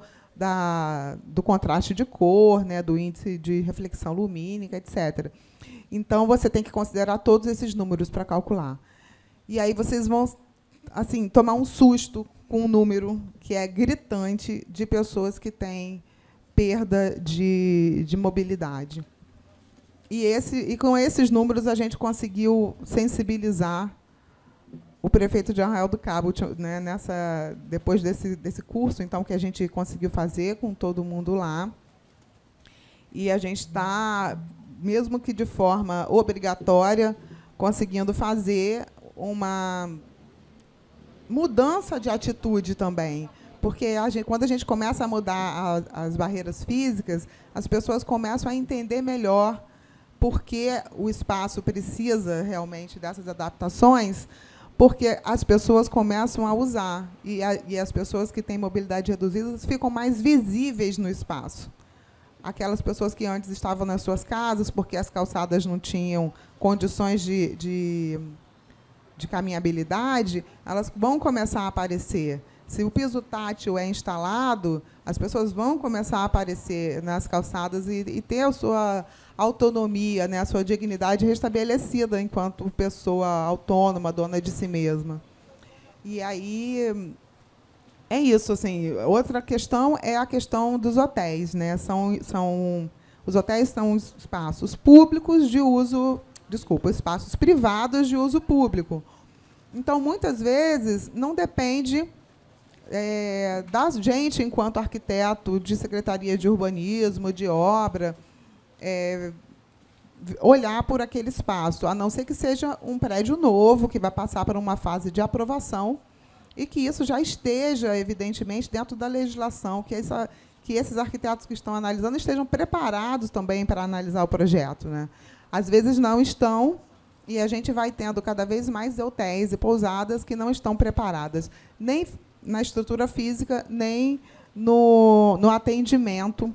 C: do contraste de cor, né, do índice de reflexão lumínica, etc. Então, você tem que considerar todos esses números para calcular. E aí vocês vão, assim, tomar um susto com um número que é gritante de pessoas que têm perda de mobilidade. E com esses números a gente conseguiu sensibilizar o prefeito de Arraial do Cabo, né, depois desse curso, então, que a gente conseguiu fazer com todo mundo lá. E a gente está, mesmo que de forma obrigatória, conseguindo fazer uma mudança de atitude também. Porque quando a gente começa a mudar as barreiras físicas, as pessoas começam a entender melhor por que o espaço precisa realmente dessas adaptações, porque as pessoas começam a usar, e as pessoas que têm mobilidade reduzida ficam mais visíveis no espaço. Aquelas pessoas que antes estavam nas suas casas, porque as calçadas não tinham condições de caminhabilidade, elas vão começar a aparecer. Se o piso tátil é instalado, as pessoas vão começar a aparecer nas calçadas e ter a sua autonomia, né, a sua dignidade restabelecida enquanto pessoa autônoma, dona de si mesma. E aí é isso, assim. Outra questão é a questão dos hotéis, né? Os hotéis são espaços públicos de uso, espaços privados de uso público. Então, muitas vezes, não depende da gente, enquanto arquiteto de secretaria de urbanismo, de obra, olhar por aquele espaço, a não ser que seja um prédio novo, que vai passar por uma fase de aprovação, e que isso já esteja, evidentemente, dentro da legislação, que esses arquitetos que estão analisando estejam preparados também para analisar o projeto, né? Às vezes não estão, e a gente vai tendo cada vez mais hotéis e pousadas que não estão preparadas, nem na estrutura física, nem no atendimento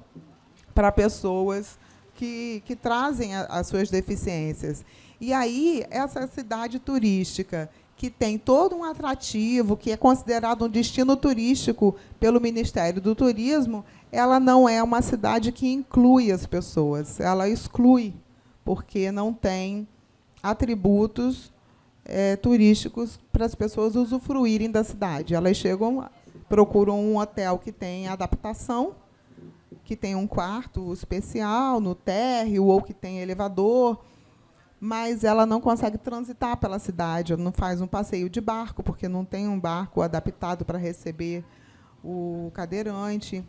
C: para pessoas que trazem as suas deficiências. E aí, essa cidade turística, que tem todo um atrativo, que é considerado um destino turístico pelo Ministério do Turismo, ela não é uma cidade que inclui as pessoas, ela exclui, porque não tem atributos turísticos para as pessoas usufruírem da cidade. Elas chegam, procuram um hotel que tem adaptação, que tem um quarto especial no térreo ou que tem elevador, mas ela não consegue transitar pela cidade, ela não faz um passeio de barco, porque não tem um barco adaptado para receber o cadeirante,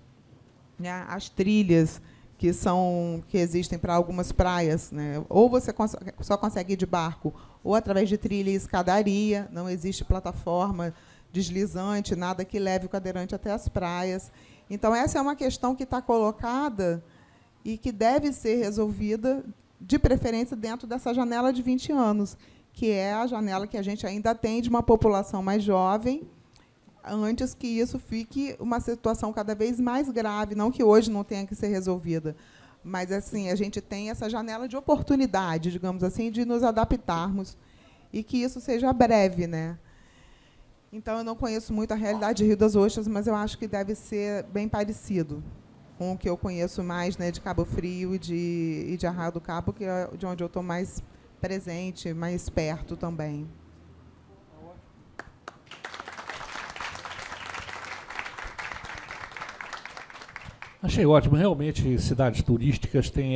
C: né? As trilhas que existem para algumas praias, né? Ou você só consegue ir de barco, ou através de trilha e escadaria, não existe plataforma deslizante, nada que leve o cadeirante até as praias. Então, essa é uma questão que está colocada e que deve ser resolvida, de preferência, dentro dessa janela de 20 anos, que é a janela que a gente ainda tem de uma população mais jovem, antes que isso fique uma situação cada vez mais grave, não que hoje não tenha que ser resolvida, mas assim a gente tem essa janela de oportunidade, digamos assim, de nos adaptarmos, e que isso seja breve, né? Então, eu não conheço muito a realidade de Rio das Ostras, mas eu acho que deve ser bem parecido com o que eu conheço mais, né, de Cabo Frio e de Arraial do Cabo, que é de onde eu estou mais presente, mais perto também.
D: Achei ótimo. Realmente, cidades turísticas têm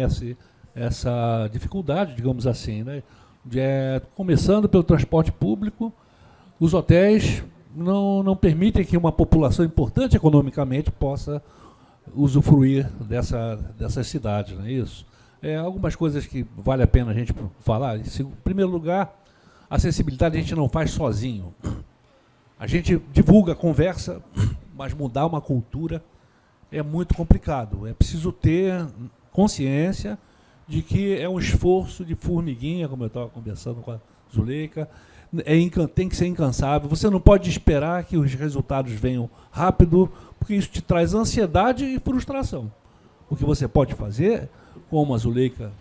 D: essa dificuldade, digamos assim, né? Começando pelo transporte público, os hotéis não permitem que uma população importante economicamente possa usufruir dessas cidades, não é isso? Algumas coisas que vale a pena a gente falar. Em primeiro lugar, a acessibilidade a gente não faz sozinho. A gente divulga, conversa, mas mudar uma cultura é muito complicado. É preciso ter consciência de que é um esforço de formiguinha, como eu estava conversando com a Zuleika, tem que ser incansável. Você não pode esperar que os resultados venham rápido, porque isso te traz ansiedade e frustração. O que você pode fazer, como a Zuleika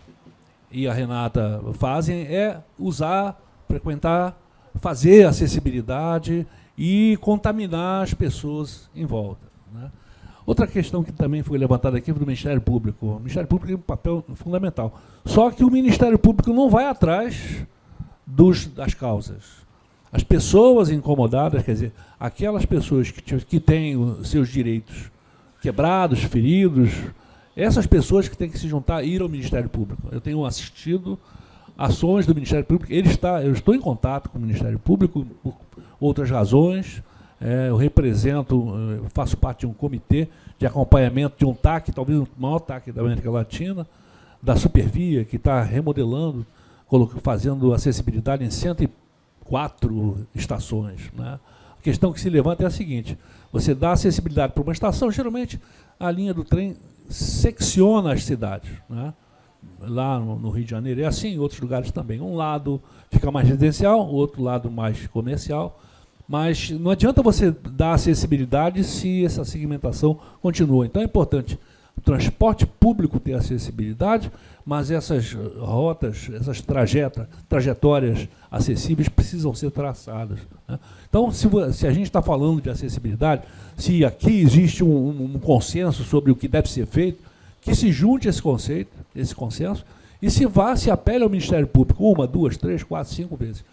D: e a Renata fazem, é usar, frequentar, fazer acessibilidade e contaminar as pessoas em volta, né? Outra questão que também foi levantada aqui foi do Ministério Público. O Ministério Público tem um papel fundamental. Só que o Ministério Público não vai atrás das causas. As pessoas incomodadas, quer dizer, aquelas pessoas que têm os seus direitos quebrados, feridos, essas pessoas que têm que se juntar e ir ao Ministério Público. Eu tenho assistido ações do Ministério Público. Eu estou em contato com o Ministério Público por outras razões. Eu faço parte de um comitê de acompanhamento de um TAC, talvez o maior TAC da América Latina, da Supervia, que está remodelando, fazendo acessibilidade em 104 estações, né? A questão que se levanta é a seguinte: você dá acessibilidade para uma estação, geralmente a linha do trem secciona as cidades, né? Lá no Rio de Janeiro é assim, em outros lugares também. Um lado fica mais residencial, o outro lado mais comercial. Mas não adianta você dar acessibilidade se essa segmentação continua. Então é importante o transporte público ter acessibilidade, mas essas rotas, essas trajetórias acessíveis precisam ser traçadas, né? Então, se a gente está falando de acessibilidade, se aqui existe um consenso sobre o que deve ser feito, que se junte esse consenso, e se apele ao Ministério Público 1, 2, 3, 4, 5 vezes.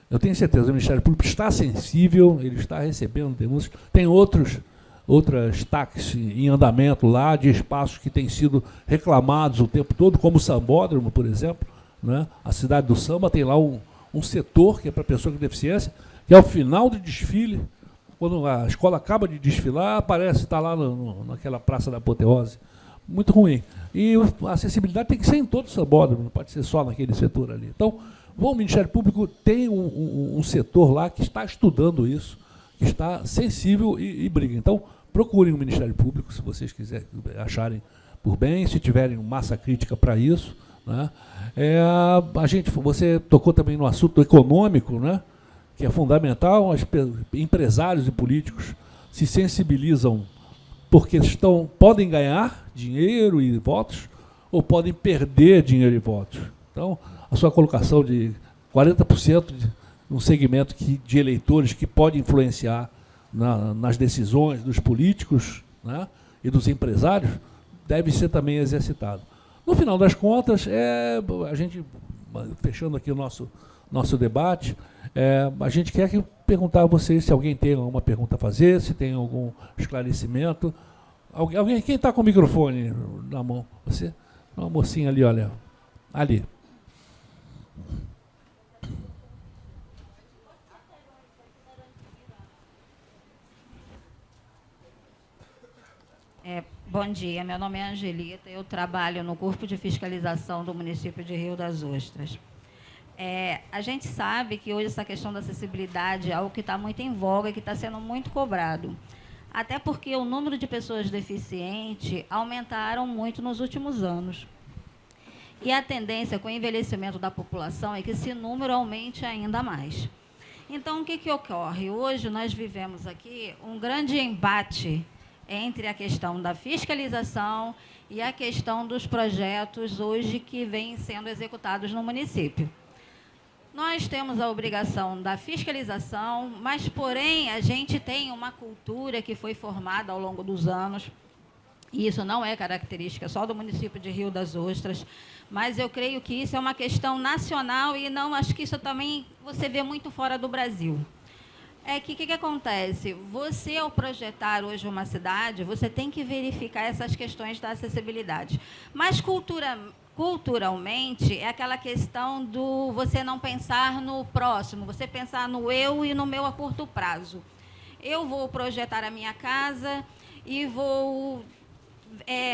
D: Eu tenho certeza que o Ministério Público está sensível, ele está recebendo denúncias. Tem outras TACs em andamento lá, de espaços que têm sido reclamados o tempo todo, como o Sambódromo, por exemplo, né? A cidade do samba tem lá um setor que é para pessoa com deficiência, que ao final do desfile, quando a escola acaba de desfilar, está lá naquela Praça da Apoteose. Muito ruim. E a acessibilidade tem que ser em todo o Sambódromo, não pode ser só naquele setor ali. Então, o Ministério Público tem um setor lá que está estudando isso, que está sensível e briga. Então, procurem o Ministério Público, se vocês acharem por bem, se tiverem massa crítica para isso, né? Você tocou também no assunto econômico, né? Que é fundamental. Empresários e políticos se sensibilizam porque podem ganhar dinheiro e votos ou podem perder dinheiro e votos. Então, a sua colocação de 40% de um segmento de eleitores que pode influenciar nas decisões dos políticos, né, e dos empresários, deve ser também exercitado. No final das contas, a gente, fechando aqui o nosso debate, a gente quer perguntar a vocês se alguém tem alguma pergunta a fazer, se tem algum esclarecimento. Quem está com o microfone na mão? Você? Uma mocinha ali, olha. Ali.
E: Bom dia, meu nome é Angelita, eu trabalho no Corpo de Fiscalização do município de Rio das Ostras. A gente sabe que hoje essa questão da acessibilidade é algo que está muito em voga e que está sendo muito cobrado. Até porque o número de pessoas deficientes aumentaram muito nos últimos anos. E a tendência com o envelhecimento da população é que esse número aumente ainda mais. Então, o que ocorre? Hoje nós vivemos aqui um grande embate entre a questão da fiscalização e a questão dos projetos hoje que vêm sendo executados no município. Nós temos a obrigação da fiscalização, mas, porém, a gente tem uma cultura que foi formada ao longo dos anos E isso não é característica só do município de Rio das Ostras, mas eu creio que isso é uma questão nacional e não acho que isso também você vê muito fora do Brasil. É que o que acontece? Você, ao projetar hoje uma cidade, você tem que verificar essas questões da acessibilidade. Mas culturalmente, é aquela questão do você não pensar no próximo, você pensar no eu e no meu a curto prazo. Eu vou projetar a minha casa e vou...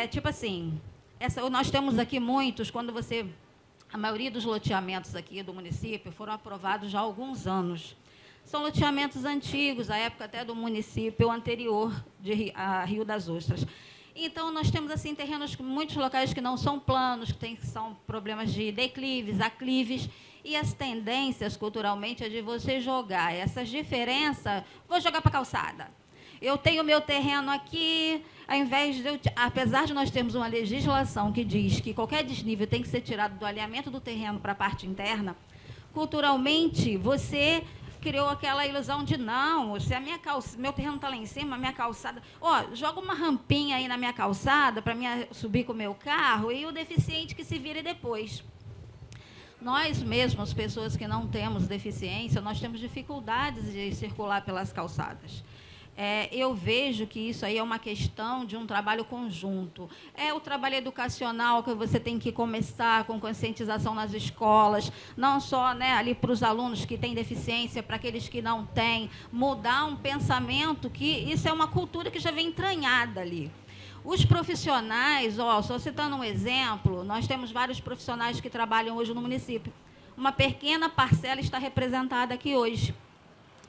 E: tipo assim, nós temos aqui muitos, a maioria dos loteamentos aqui do município foram aprovados já há alguns anos. São loteamentos antigos, à época até do município anterior a Rio das Ostras. Então, nós temos assim terrenos, muitos locais que não são planos, que são problemas de declives, aclives, e as tendências culturalmente é de você jogar essas diferenças, vou jogar para a calçada. Eu tenho meu terreno aqui, ao invés de apesar de nós termos uma legislação que diz que qualquer desnível tem que ser tirado do alinhamento do terreno para a parte interna, culturalmente você criou aquela ilusão de não, se meu terreno está lá em cima, a minha calçada... joga uma rampinha aí na minha calçada para subir com o meu carro e o deficiente que se vire depois. Nós mesmos, pessoas que não temos deficiência, nós temos dificuldades de circular pelas calçadas. Eu vejo que isso aí é uma questão de um trabalho conjunto. É o trabalho educacional que você tem que começar com conscientização nas escolas, não só ali para os alunos que têm deficiência, para aqueles que não têm, mudar um pensamento que isso é uma cultura que já vem entranhada ali. Os profissionais, só citando um exemplo, nós temos vários profissionais que trabalham hoje no município. Uma pequena parcela está representada aqui hoje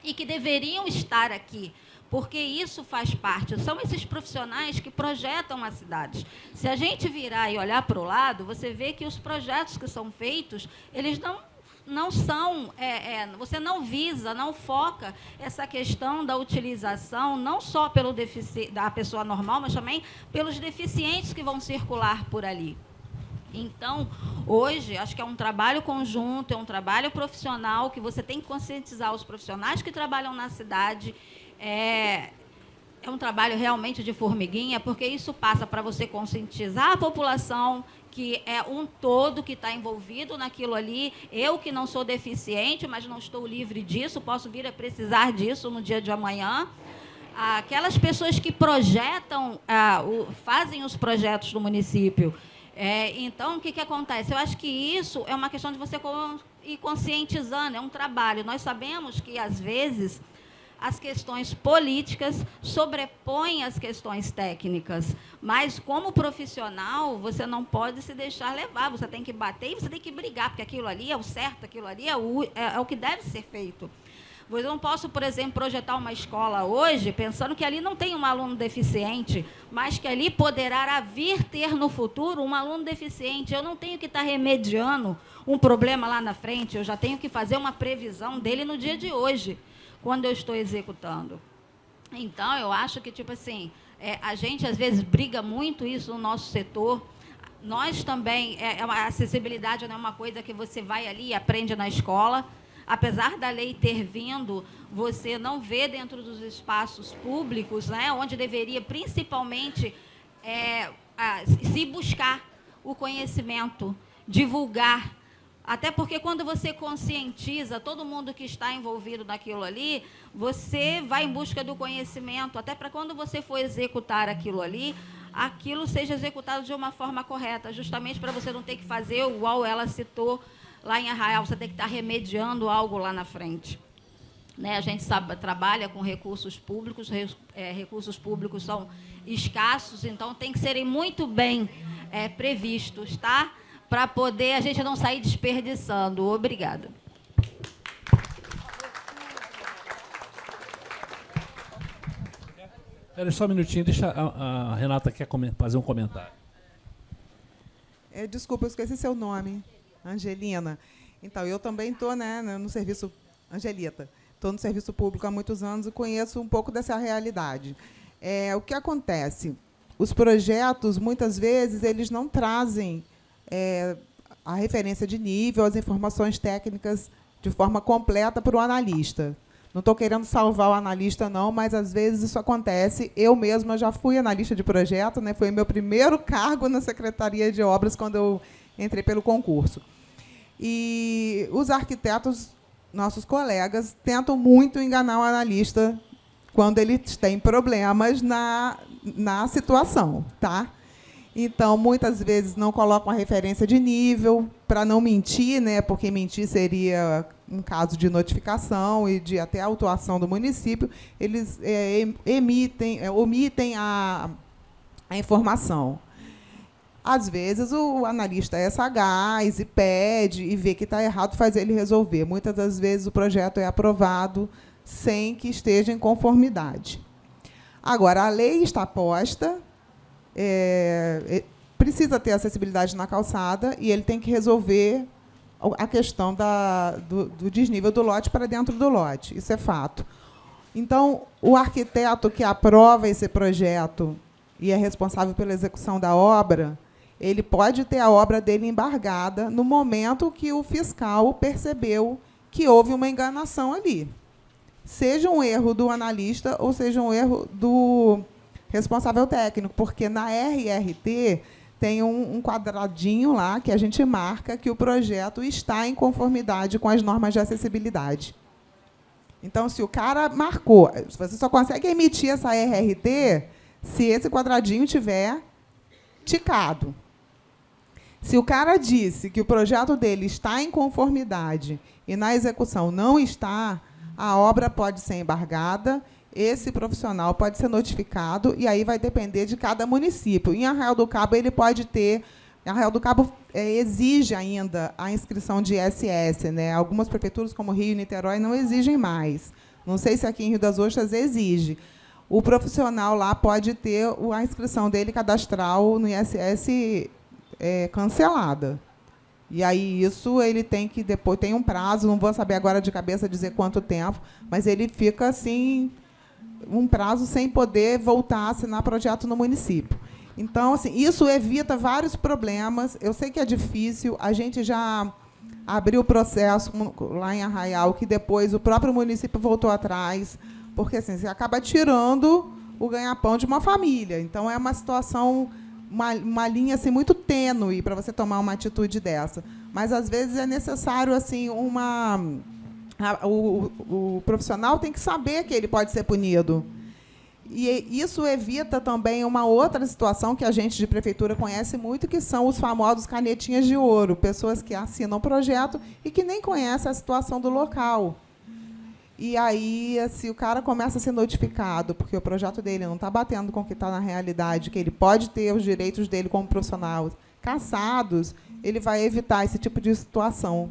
E: e que deveriam estar aqui, porque isso faz parte, são esses profissionais que projetam as cidades. Se a gente virar e olhar para o lado, você vê que os projetos que são feitos, eles não são, você não visa, não foca essa questão da utilização, não só da pessoa normal, mas também pelos deficientes que vão circular por ali. Então, hoje, acho que é um trabalho conjunto, é um trabalho profissional, que você tem que conscientizar os profissionais que trabalham na cidade. É um trabalho realmente de formiguinha, porque isso passa para você conscientizar a população, que é um todo que está envolvido naquilo ali. Eu, que não sou deficiente, mas não estou livre disso, posso vir a precisar disso no dia de amanhã. Aquelas pessoas que projetam, fazem os projetos do município. Então, o que acontece? Eu acho que isso é uma questão de você ir conscientizando, é um trabalho. Nós sabemos que, às vezes, as questões políticas sobrepõem as questões técnicas, mas, como profissional, você não pode se deixar levar, você tem que bater e você tem que brigar, porque aquilo ali é o certo, aquilo ali é o que deve ser feito. Eu não posso, por exemplo, projetar uma escola hoje pensando que ali não tem um aluno deficiente, mas que ali poderá vir ter no futuro um aluno deficiente. Eu não tenho que estar remediando um problema lá na frente, eu já tenho que fazer uma previsão dele no dia de hoje, quando eu estou executando. Então, eu acho que, a gente, às vezes, briga muito isso no nosso setor. Nós também, a acessibilidade não é uma coisa que você vai ali e aprende na escola. Apesar da lei ter vindo, você não vê dentro dos espaços públicos, onde deveria, principalmente, se buscar o conhecimento, divulgar. Até porque, quando você conscientiza todo mundo que está envolvido naquilo ali, você vai em busca do conhecimento, até para quando você for executar aquilo ali, aquilo seja executado de uma forma correta, justamente para você não ter que fazer igual ela citou lá em Arraial, você tem que estar remediando algo lá na frente. A gente trabalha com recursos públicos, recursos públicos são escassos, então tem que serem muito bem previstos, tá? Para poder a gente não sair desperdiçando. Obrigada.
D: Espera só um minutinho, deixa a Renata quer fazer um comentário.
C: Desculpa, eu esqueci seu nome. Angelina. Então, eu também estou no serviço... Angelita. Estou no serviço público há muitos anos e conheço um pouco dessa realidade. O que acontece? Os projetos, muitas vezes, eles não trazem a referência de nível, as informações técnicas de forma completa para o analista. Não estou querendo salvar o analista, não, mas às vezes isso acontece. Eu mesma já fui analista de projeto, né? Foi o meu primeiro cargo na Secretaria de Obras quando eu entrei pelo concurso. E os arquitetos, nossos colegas, tentam muito enganar o analista quando eles têm problemas na situação, tá? Então, muitas vezes não colocam a referência de nível para não mentir, né? Porque mentir seria um caso de notificação e de até autuação do município. Eles omitem a informação. Às vezes, o analista é sagaz e pede e vê que está errado, faz ele resolver. Muitas das vezes, o projeto é aprovado sem que esteja em conformidade. Agora, a lei está posta, precisa ter acessibilidade na calçada e ele tem que resolver a questão do desnível do lote para dentro do lote. Isso é fato. Então, o arquiteto que aprova esse projeto e é responsável pela execução da obra, ele pode ter a obra dele embargada no momento que o fiscal percebeu que houve uma enganação ali. Seja um erro do analista ou seja um erro do responsável técnico, porque na RRT tem um quadradinho lá que a gente marca que o projeto está em conformidade com as normas de acessibilidade. Então, se o cara marcou, você só consegue emitir essa RRT se esse quadradinho tiver ticado. Se o cara disse que o projeto dele está em conformidade e na execução não está, a obra pode ser embargada, esse profissional pode ser notificado, e aí vai depender de cada município. Em Arraial do Cabo, ele pode ter... Arraial do Cabo exige ainda a inscrição de ISS, né? Algumas prefeituras, como Rio e Niterói, não exigem mais. Não sei se aqui em Rio das Ostras exige. O profissional lá pode ter a inscrição dele cadastral no ISS cancelada. E aí isso ele tem que depois tem um prazo, não vou saber agora de cabeça dizer quanto tempo, mas ele fica assim um prazo sem poder voltar a assinar projeto no município. Então, assim, isso evita vários problemas. Eu sei que é difícil, a gente já abriu o processo lá em Arraial, que depois o próprio município voltou atrás, porque assim, você acaba tirando o ganha-pão de uma família. Então, é uma situação, uma linha assim, muito tênue para você tomar uma atitude dessa. Mas, às vezes, é necessário assim, o profissional tem que saber que ele pode ser punido. E isso evita também uma outra situação que a gente de prefeitura conhece muito, que são os famosos canetinhas de ouro, pessoas que assinam o projeto e que nem conhecem a situação do local. E aí, se o cara começa a ser notificado, porque o projeto dele não está batendo com o que está na realidade, que ele pode ter os direitos dele como profissional cassados, ele vai evitar esse tipo de situação.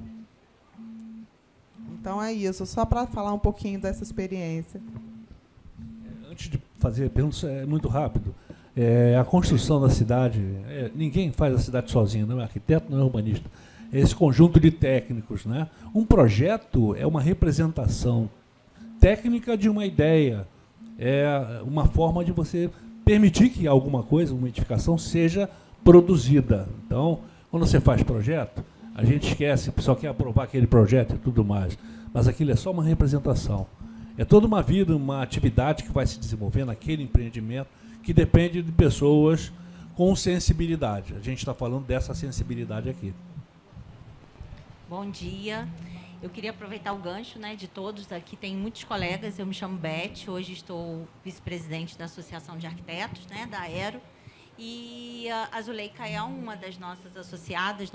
C: Então, é isso, só para falar um pouquinho dessa experiência.
D: Antes de fazer perguntas, é muito rápido. A construção da cidade, ninguém faz a cidade sozinho, não é arquiteto, não é urbanista. É esse conjunto de técnicos, né? Um projeto é uma representação técnica de uma ideia, é uma forma de você permitir que alguma coisa, uma edificação, seja produzida. Então, quando você faz projeto, a gente esquece, o pessoal quer aprovar aquele projeto e tudo mais, mas aquilo é só uma representação. É toda uma vida, uma atividade que vai se desenvolver naquele empreendimento, que depende de pessoas com sensibilidade. A gente está falando dessa sensibilidade aqui.
F: Bom dia. Eu queria aproveitar o gancho, né, de todos aqui. Tem muitos colegas. Eu me chamo Beth. Hoje estou vice-presidente da Associação de Arquitetos, né, da Aero. E a Zuleika é uma das nossas associadas,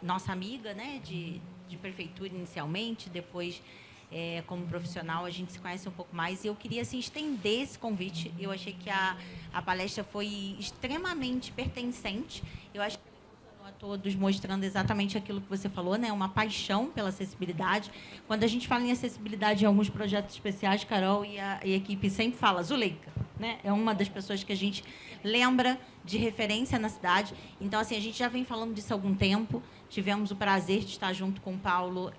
F: nossa amiga, né, de prefeitura inicialmente, depois... como profissional, a gente se conhece um pouco mais, e eu queria assim, estender esse convite. Eu achei que a palestra foi extremamente pertencente. Eu acho que a todos mostrando exatamente aquilo que você falou, né? Uma paixão pela acessibilidade. Quando a gente fala em acessibilidade em alguns projetos especiais, Carol e a equipe sempre fala, Zuleika, né? É uma das pessoas que a gente lembra de referência na cidade. Então, assim, a gente já vem falando disso há algum tempo. Tivemos o prazer de estar junto com o Paulo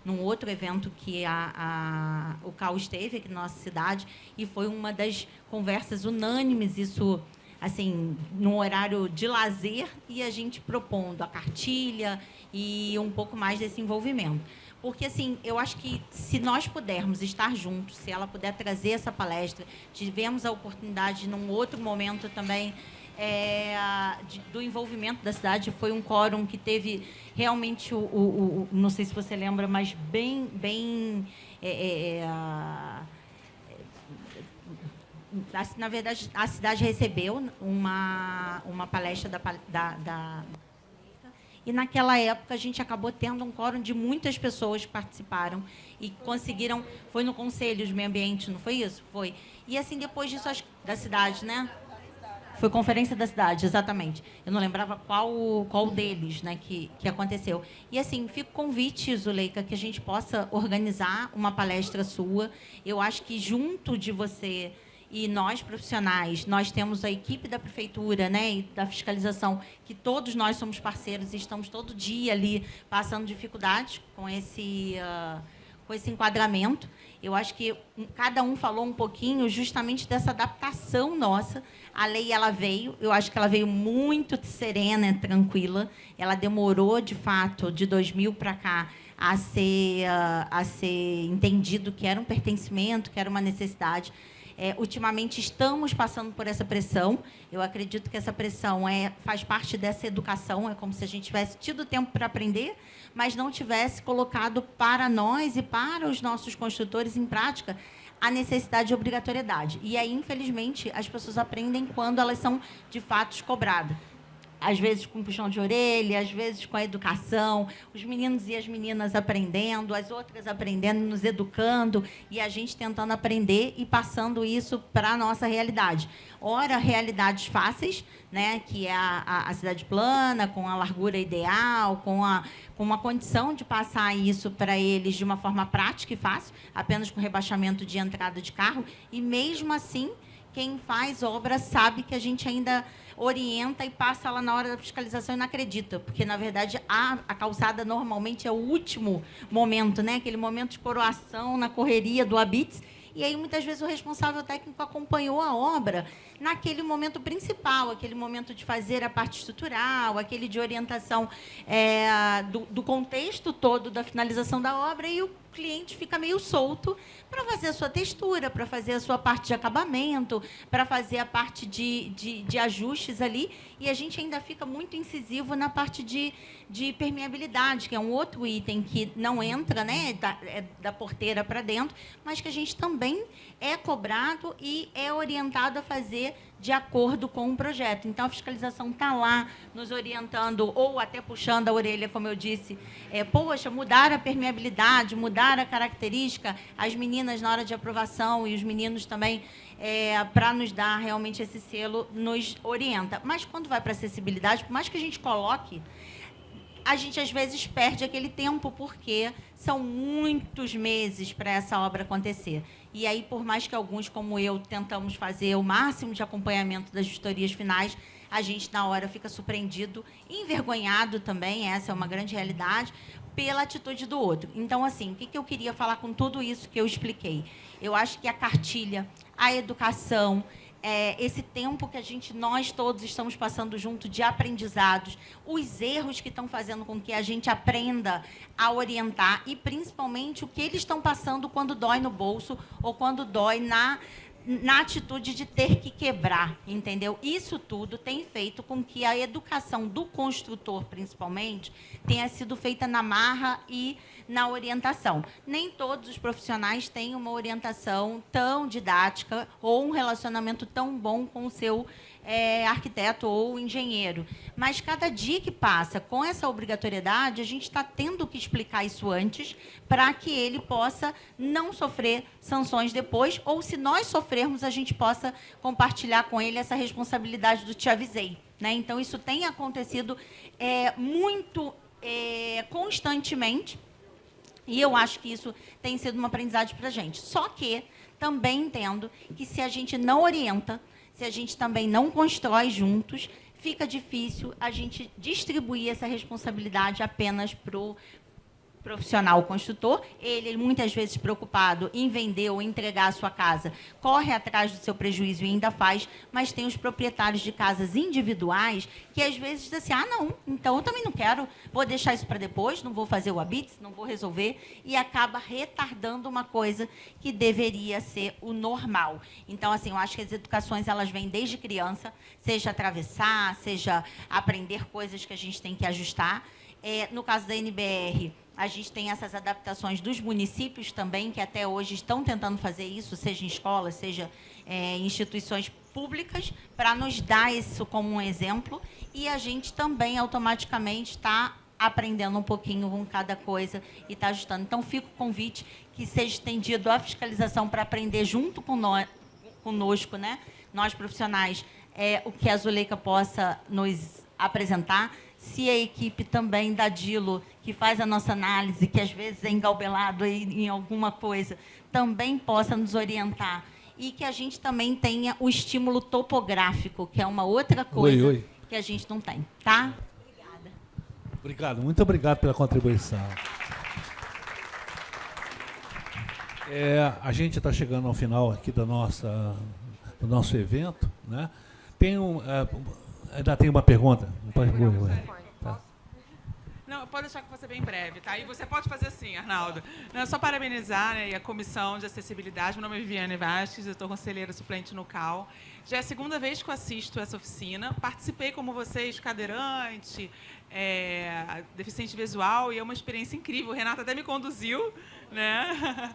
F: num outro evento que o CAU esteve aqui na nossa cidade, e foi uma das conversas unânimes, isso assim, num horário de lazer, e a gente propondo a cartilha e um pouco mais desse envolvimento. Porque, assim, eu acho que se nós pudermos estar juntos, se ela puder trazer essa palestra, tivemos a oportunidade, num outro momento também, do envolvimento da cidade. Foi um quórum que teve realmente, não sei se você lembra, mas na verdade, a cidade recebeu uma palestra e, naquela época, a gente acabou tendo um quórum de muitas pessoas que participaram e conseguiram... Foi no Conselho de Meio Ambiente, não foi isso? Foi. E, assim, depois disso, acho que da cidade, né? Foi Conferência da Cidade, exatamente. Eu não lembrava qual deles, né, que aconteceu. E, assim, fica o convite, Zuleika, que a gente possa organizar uma palestra sua. Eu acho que, junto de você... E nós, profissionais, nós temos a equipe da prefeitura, né, e da fiscalização, que todos nós somos parceiros e estamos todo dia ali passando dificuldades com esse enquadramento. Eu acho que cada um falou um pouquinho justamente dessa adaptação nossa. A lei, ela veio, eu acho que ela veio muito serena, tranquila. Ela demorou, de fato, de 2000 para cá, a ser entendido que era um pertencimento, que era uma necessidade. Ultimamente, estamos passando por essa pressão. Eu acredito que essa pressão faz parte dessa educação. É como se a gente tivesse tido tempo para aprender, mas não tivesse colocado para nós e para os nossos construtores em prática a necessidade de obrigatoriedade. E aí, infelizmente, as pessoas aprendem quando elas são, de fato, cobradas. Às vezes com puxão de orelha, às vezes com a educação, os meninos e as meninas aprendendo, as outras aprendendo, nos educando, e a gente tentando aprender e passando isso para a nossa realidade. Ora, realidades fáceis, né, que é a cidade plana, com a largura ideal, com uma condição de passar isso para eles de uma forma prática e fácil, apenas com rebaixamento de entrada de carro, e mesmo assim, quem faz obra sabe que a gente ainda orienta e passa lá na hora da fiscalização e não acredita, porque, na verdade, a calçada normalmente é o último momento, né? Aquele momento de coroação na correria do Habits, e aí, muitas vezes, o responsável técnico acompanhou a obra naquele momento principal, aquele momento de fazer a parte estrutural, aquele de orientação do contexto todo da finalização da obra, e o cliente fica meio solto para fazer a sua textura, para fazer a sua parte de acabamento, para fazer a parte de ajustes ali, e a gente ainda fica muito incisivo na parte de permeabilidade, que é um outro item que não entra, né, da porteira para dentro, mas que a gente também é cobrado e é orientado a fazer de acordo com o projeto. Então, a fiscalização está lá nos orientando, ou até puxando a orelha, como eu disse. Poxa, mudar a permeabilidade, mudar a característica, as meninas, na hora de aprovação, e os meninos também, para nos dar realmente esse selo, nos orienta. Mas, quando vai para a acessibilidade, por mais que a gente coloque, a gente, às vezes, perde aquele tempo, porque são muitos meses para essa obra acontecer. E aí, por mais que alguns, como eu, tentamos fazer o máximo de acompanhamento das vistorias finais, a gente, na hora, fica surpreendido, envergonhado também, essa é uma grande realidade, pela atitude do outro. Então, assim, o que eu queria falar com tudo isso que eu expliquei? Eu acho que a cartilha, a educação, esse tempo que nós todos estamos passando junto de aprendizados, os erros que estão fazendo com que a gente aprenda a orientar, e principalmente o que eles estão passando quando dói no bolso ou quando dói na atitude de ter que quebrar, entendeu? Isso tudo tem feito com que a educação do construtor, principalmente, tenha sido feita na marra e na orientação. Nem todos os profissionais têm uma orientação tão didática ou um relacionamento tão bom com o seu arquiteto ou engenheiro. Mas, cada dia que passa com essa obrigatoriedade, a gente está tendo que explicar isso antes, para que ele possa não sofrer sanções depois, ou, se nós sofrermos, a gente possa compartilhar com ele essa responsabilidade do te avisei, né? Então, isso tem acontecido muito constantemente, e eu acho que isso tem sido uma aprendizagem para a gente. Só que também entendo que, se a gente não orienta, se a gente também não constrói juntos, fica difícil a gente distribuir essa responsabilidade apenas para profissional construtor, ele muitas vezes preocupado em vender ou entregar a sua casa, corre atrás do seu prejuízo e ainda faz, mas tem os proprietários de casas individuais que às vezes dizem assim, ah, não, então eu também não quero, vou deixar isso para depois, não vou fazer o habite, não vou resolver, e acaba retardando uma coisa que deveria ser o normal. Então, assim, eu acho que as educações, elas vêm desde criança, seja atravessar, seja aprender coisas que a gente tem que ajustar. No caso da NBR, a gente tem essas adaptações dos municípios também, que até hoje estão tentando fazer isso, seja em escolas, seja em instituições públicas, para nos dar isso como um exemplo. E a gente também, automaticamente, está aprendendo um pouquinho com cada coisa e está ajustando. Então, fica o convite que seja estendido a fiscalização para aprender junto conosco, né? Nós, profissionais, o que a Zuleika possa nos apresentar. Se a equipe também da Dilo, que faz a nossa análise, que às vezes é engalbelado em alguma coisa, também possa nos orientar. E que a gente também tenha o estímulo topográfico, que é uma outra coisa que a gente não tem. Tá? Obrigada.
D: Obrigado, muito obrigado pela contribuição. A gente está chegando ao final aqui do nosso evento, né? Ainda tem uma pergunta.
G: Tá. Não, pode deixar que fosse bem breve, tá? E você pode fazer assim, Arnaldo. Não, só parabenizar, né, a Comissão de Acessibilidade. Meu nome é Viviane Vasques, eu estou conselheira suplente no CAL. Já é a segunda vez que eu assisto essa oficina. Participei, como vocês, cadeirante, deficiente visual, e é uma experiência incrível. O Renato até me conduziu, né?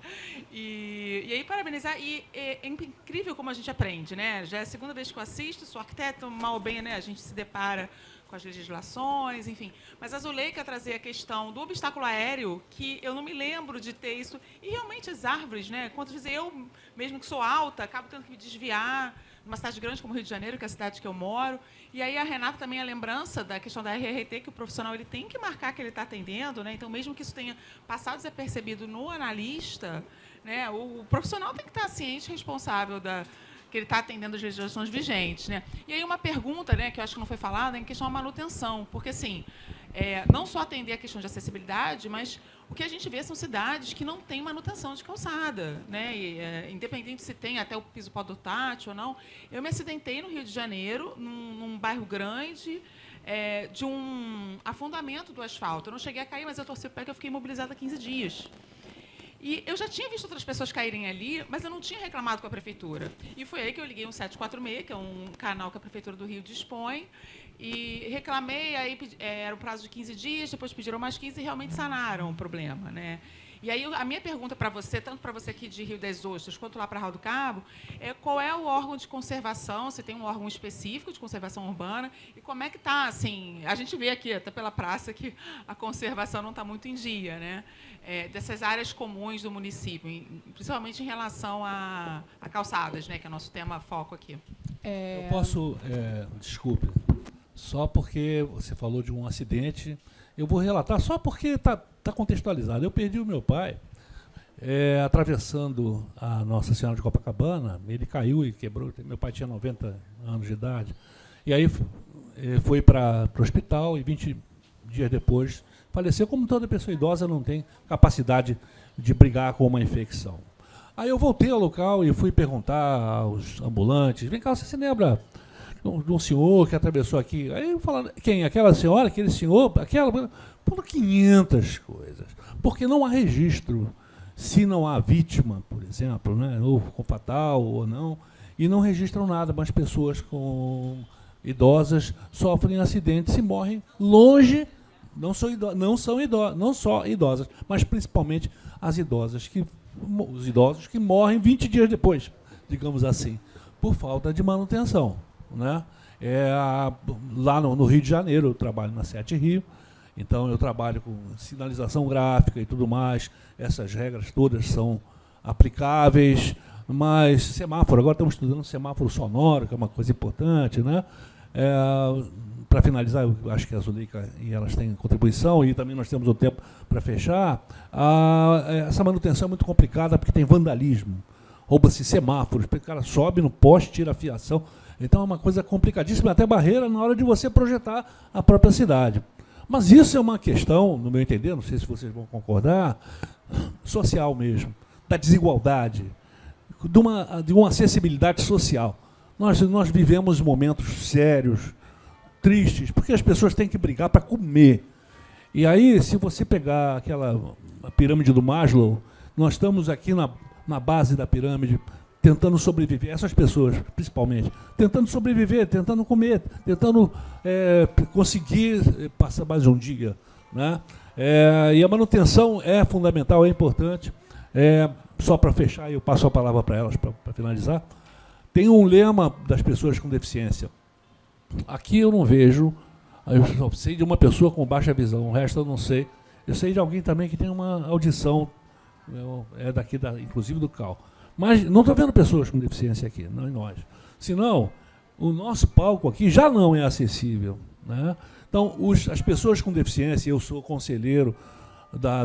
G: E aí, parabenizar. E é incrível como a gente aprende, né? Já é a segunda vez que eu assisto, sou arquiteto, mal ou bem, né? A gente se depara com as legislações, enfim. Mas a Zuleika trazer a questão do obstáculo aéreo, que eu não me lembro de ter isso. E realmente as árvores, né? Quantas vezes eu, mesmo que sou alta, acabo tendo que me desviar numa cidade grande como Rio de Janeiro, que é a cidade que eu moro. E aí a Renata também a lembrança da questão da RRT, que o profissional ele tem que marcar que ele está atendendo, né? Então, mesmo que isso tenha passado desapercebido no analista, né? O profissional tem que estar ciente e responsável que ele está atendendo as legislações vigentes, né? E aí uma pergunta, né, que eu acho que não foi falada, é em questão da manutenção, porque assim, não só atender a questão de acessibilidade, mas o que a gente vê são cidades que não têm manutenção de calçada, né? E, independente se tem até o piso podotátil ou não. Eu me acidentei no Rio de Janeiro, num bairro grande, de um afundamento do asfalto. Eu não cheguei a cair, mas eu torci o pé que eu fiquei imobilizada 15 dias. E eu já tinha visto outras pessoas caírem ali, mas eu não tinha reclamado com a prefeitura. E foi aí que eu liguei um 746, que é um canal que a Prefeitura do Rio dispõe, e reclamei, aí era o prazo de 15 dias, depois pediram mais 15 e realmente sanaram o problema, né? E aí a minha pergunta para você, tanto para você aqui de Rio das Ostras, quanto lá para Arraial do Cabo, qual é o órgão de conservação, se tem um órgão específico de conservação urbana, e como é que está, assim, a gente vê aqui, até pela praça, que a conservação não está muito em dia, né? Dessas áreas comuns do município, principalmente em relação a calçadas, né, que é o nosso tema foco aqui.
D: Eu posso, desculpe, só porque você falou de um acidente, eu vou relatar só porque está contextualizado. Eu perdi o meu pai atravessando a Nossa Senhora de Copacabana, ele caiu e quebrou, meu pai tinha 90 anos de idade, e aí foi para o hospital e 20 dias depois faleceu. Como toda pessoa idosa não tem capacidade de brigar com uma infecção. Aí eu voltei ao local e fui perguntar aos ambulantes, vem cá, você se lembra de um senhor que atravessou aqui? Aí eu falando, quem? Aquela senhora, aquele senhor, aquela... Por 500 coisas. Porque não há registro. Se não há vítima, por exemplo, né, ou com fatal ou não, e não registram nada, mas pessoas idosas sofrem acidentes e morrem longe. Não só idosas, mas principalmente os idosos que morrem 20 dias depois, digamos assim, por falta de manutenção, né? Lá no Rio de Janeiro, eu trabalho na 7 Rio, então eu trabalho com sinalização gráfica e tudo mais, essas regras todas são aplicáveis, mas semáforo, agora estamos estudando semáforo sonoro, que é uma coisa importante, né? Para finalizar, eu acho que a Zuleika e elas têm contribuição, e também nós temos o tempo para fechar. Essa manutenção é muito complicada porque tem vandalismo, rouba-se semáforos, o cara sobe no poste, tira a fiação. Então é uma coisa complicadíssima, até barreira na hora de você projetar a própria cidade. Mas isso é uma questão, no meu entender, não sei se vocês vão concordar, social mesmo, da desigualdade, de uma acessibilidade social. Nós vivemos momentos sérios, tristes, porque as pessoas têm que brigar para comer. E aí, se você pegar aquela pirâmide do Maslow, nós estamos aqui na base da pirâmide, tentando sobreviver, essas pessoas, principalmente, tentando sobreviver, tentando comer, tentando conseguir passar mais um dia. Né? E a manutenção é fundamental, é importante. Só para fechar, eu passo a palavra para elas, para finalizar. Tem um lema das pessoas com deficiência. Aqui eu não vejo, eu só sei de uma pessoa com baixa visão, o resto eu não sei. Eu sei de alguém também que tem uma audição, daqui, inclusive do CAL. Mas não estou vendo pessoas com deficiência aqui, não nós. Senão, o nosso palco aqui já não é acessível. Né? Então, as pessoas com deficiência, eu sou conselheiro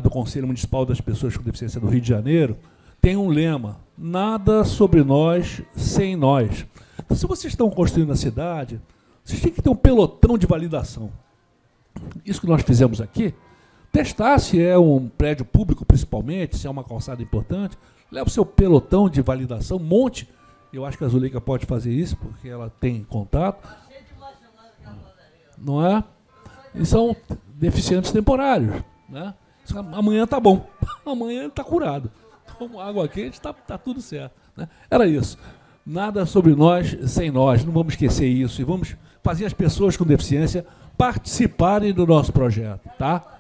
D: do Conselho Municipal das Pessoas com Deficiência do Rio de Janeiro, tem um lema, nada sobre nós sem nós. Então, se vocês estão construindo a cidade, vocês têm que ter um pelotão de validação. Isso que nós fizemos aqui, testar se é um prédio público, principalmente, se é uma calçada importante, leva o seu pelotão de validação, monte. Eu acho que a Zuleika pode fazer isso, porque ela tem contato. Não é? E são deficientes temporários. Né? Amanhã está bom, amanhã está curado. Toma água quente, está tudo certo. Né? Era isso. Nada sobre nós sem nós, não vamos esquecer isso. E vamos fazer as pessoas com deficiência participarem do nosso projeto. Tá?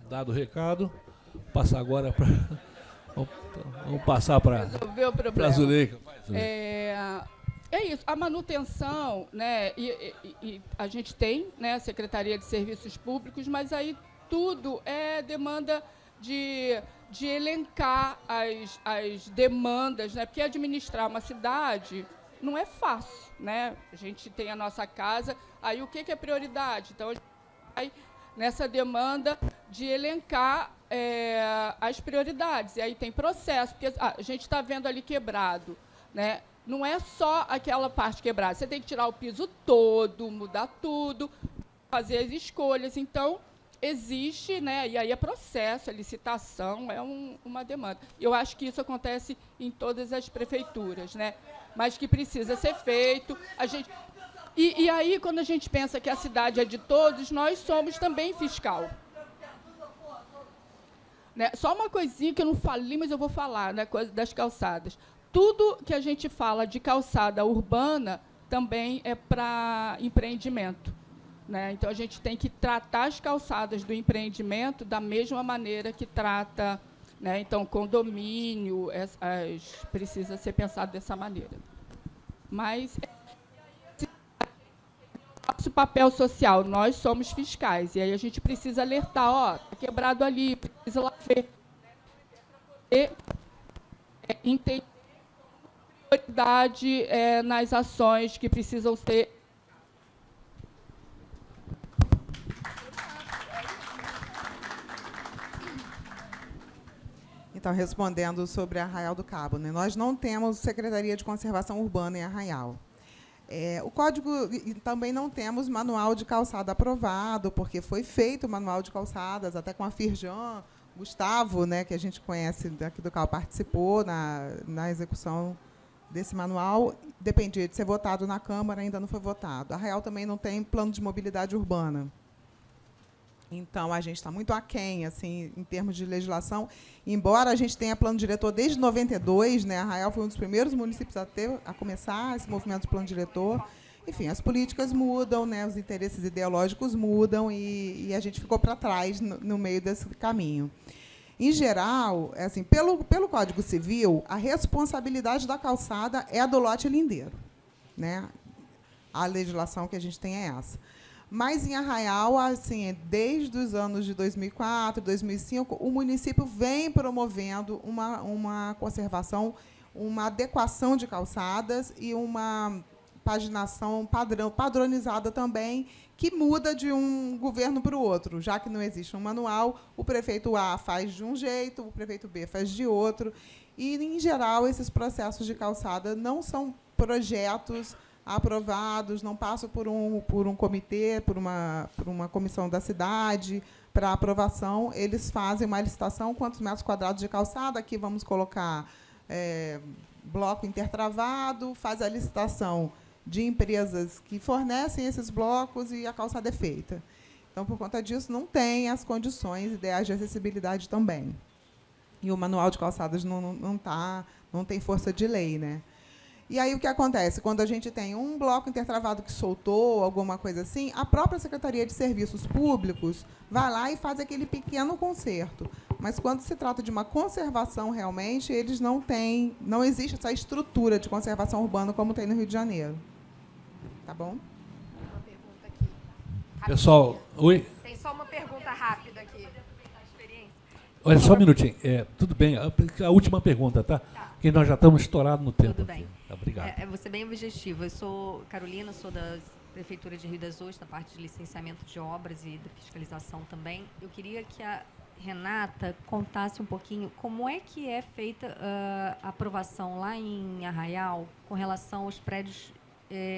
D: Dado o recado, passar agora para... Vamos passar para a Zuleika.
B: É isso, a manutenção, né, e a gente tem, né, a Secretaria de Serviços Públicos, mas aí tudo é demanda de elencar as demandas, né, porque administrar uma cidade não é fácil. Né? A gente tem a nossa casa, aí o que é prioridade? Então, a gente vai nessa demanda de elencar as prioridades. E aí tem processo, porque a gente está vendo ali quebrado. Né? Não é só aquela parte quebrada. Você tem que tirar o piso todo, mudar tudo, fazer as escolhas. Então, existe, né? E aí é processo, é licitação, é uma demanda. Eu acho que isso acontece em todas as prefeituras, né? Mas que precisa ser feito. E aí, quando a gente pensa que a cidade é de todos, nós somos também fiscal. Né? Só uma coisinha que eu não falei, mas eu vou falar, né? Coisa das calçadas. Tudo que a gente fala de calçada urbana também é para empreendimento. Né? Então, a gente tem que tratar as calçadas do empreendimento da mesma maneira que trata... Né? Então, condomínio, precisa ser pensado dessa maneira. Mas... nosso papel social, nós somos fiscais, e aí a gente precisa alertar, ó, está quebrado ali, precisa lá ver. E entender prioridade nas ações que precisam ser...
C: Então, respondendo sobre Arraial do Cabo, né, nós não temos Secretaria de Conservação Urbana em Arraial. O código, também não temos manual de calçada aprovado, porque foi feito o manual de calçadas, até com a Firjan, Gustavo, né, que a gente conhece daqui do CAL, participou na execução desse manual. Dependia de ser votado na Câmara, ainda não foi votado. Arraial também não tem plano de mobilidade urbana. Então, a gente está muito aquém, assim, em termos de legislação. Embora a gente tenha plano diretor desde 92, né, Arraial foi um dos primeiros municípios a começar esse movimento de plano diretor. Enfim, as políticas mudam, né, os interesses ideológicos mudam e a gente ficou para trás no meio desse caminho. Em geral, assim, pelo Código Civil, a responsabilidade da calçada é a do lote lindeiro. Né? A legislação que a gente tem é essa. Mas, em Arraial, assim, desde os anos de 2004, 2005, o município vem promovendo uma conservação, uma adequação de calçadas e uma paginação padronizada também, que muda de um governo para o outro. Já que não existe um manual, o prefeito A faz de um jeito, o prefeito B faz de outro. E, em geral, esses processos de calçada não são projetos aprovados, não passam por um comitê, por uma comissão da cidade, para aprovação. Eles fazem uma licitação, quantos metros quadrados de calçada, aqui vamos colocar bloco intertravado, faz a licitação de empresas que fornecem esses blocos e a calçada é feita. Então, por conta disso, não tem as condições ideais de acessibilidade também. E o manual de calçadas não tem força de lei, né? E aí o que acontece? Quando a gente tem um bloco intertravado que soltou, alguma coisa assim, a própria Secretaria de Serviços Públicos vai lá e faz aquele pequeno conserto. Mas quando se trata de uma conservação realmente, eles não existe essa estrutura de conservação urbana como tem no Rio de Janeiro. Tá bom?
H: Uma pergunta aqui.
D: Pessoal, oi?
H: Tem só uma pergunta rápida aqui.
D: Olha, só um minutinho. Tudo bem, a última pergunta, tá? Porque nós já estamos estourados no tempo.
H: Tudo bem.
D: Tá, obrigado.
H: Vou ser bem objetiva. Eu sou Carolina, sou da Prefeitura de Rio das Ostras, da parte de licenciamento de obras e da fiscalização também. Eu queria que a Renata contasse um pouquinho como é que é feita a aprovação lá em Arraial com relação aos prédios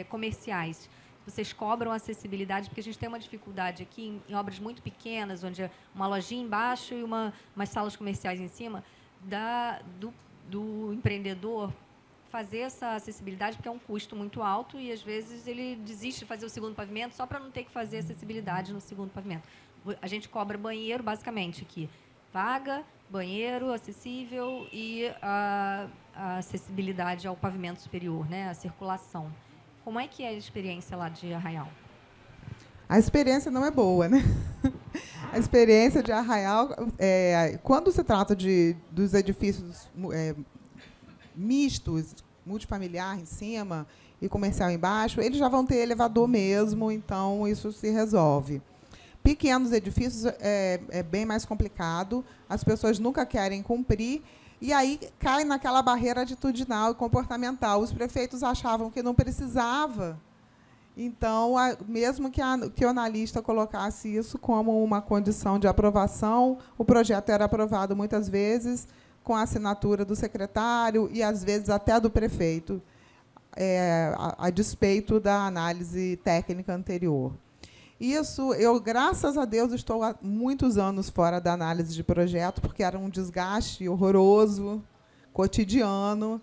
H: comerciais. Vocês cobram acessibilidade, porque a gente tem uma dificuldade aqui em obras muito pequenas, onde é uma lojinha embaixo e umas salas comerciais em cima, do empreendedor fazer essa acessibilidade, porque é um custo muito alto e, às vezes, ele desiste de fazer o segundo pavimento só para não ter que fazer acessibilidade no segundo pavimento. A gente cobra banheiro, basicamente, aqui. Vaga, banheiro acessível e a acessibilidade ao pavimento superior, né, a circulação. Como é que é a experiência lá de Arraial?
C: A experiência não é boa, né? A experiência de Arraial, quando se trata dos edifícios mistos, multifamiliar em cima e comercial embaixo, eles já vão ter elevador mesmo, então isso se resolve. Pequenos edifícios é bem mais complicado, as pessoas nunca querem cumprir, e aí cai naquela barreira atitudinal e comportamental. Os prefeitos achavam que não precisava. Então, mesmo que o analista colocasse isso como uma condição de aprovação, o projeto era aprovado muitas vezes com a assinatura do secretário e, às vezes, até do prefeito, a despeito da análise técnica anterior. Isso, graças a Deus, estou há muitos anos fora da análise de projeto, porque era um desgaste horroroso, cotidiano.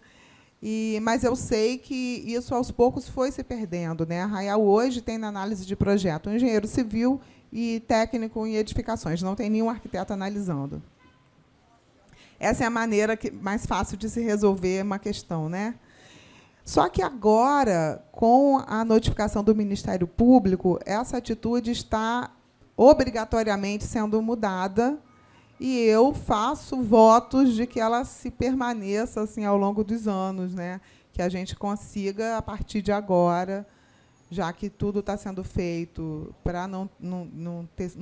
C: Mas eu sei que isso, aos poucos, foi se perdendo, né? A Arraial hoje tem na análise de projeto um engenheiro civil e técnico em edificações, não tem nenhum arquiteto analisando. Essa é a maneira mais fácil de se resolver uma questão, né? Só que agora, com a notificação do Ministério Público, essa atitude está obrigatoriamente sendo mudada, e eu faço votos de que ela se permaneça assim ao longo dos anos, né? Que a gente consiga, a partir de agora, já que tudo está sendo feito para não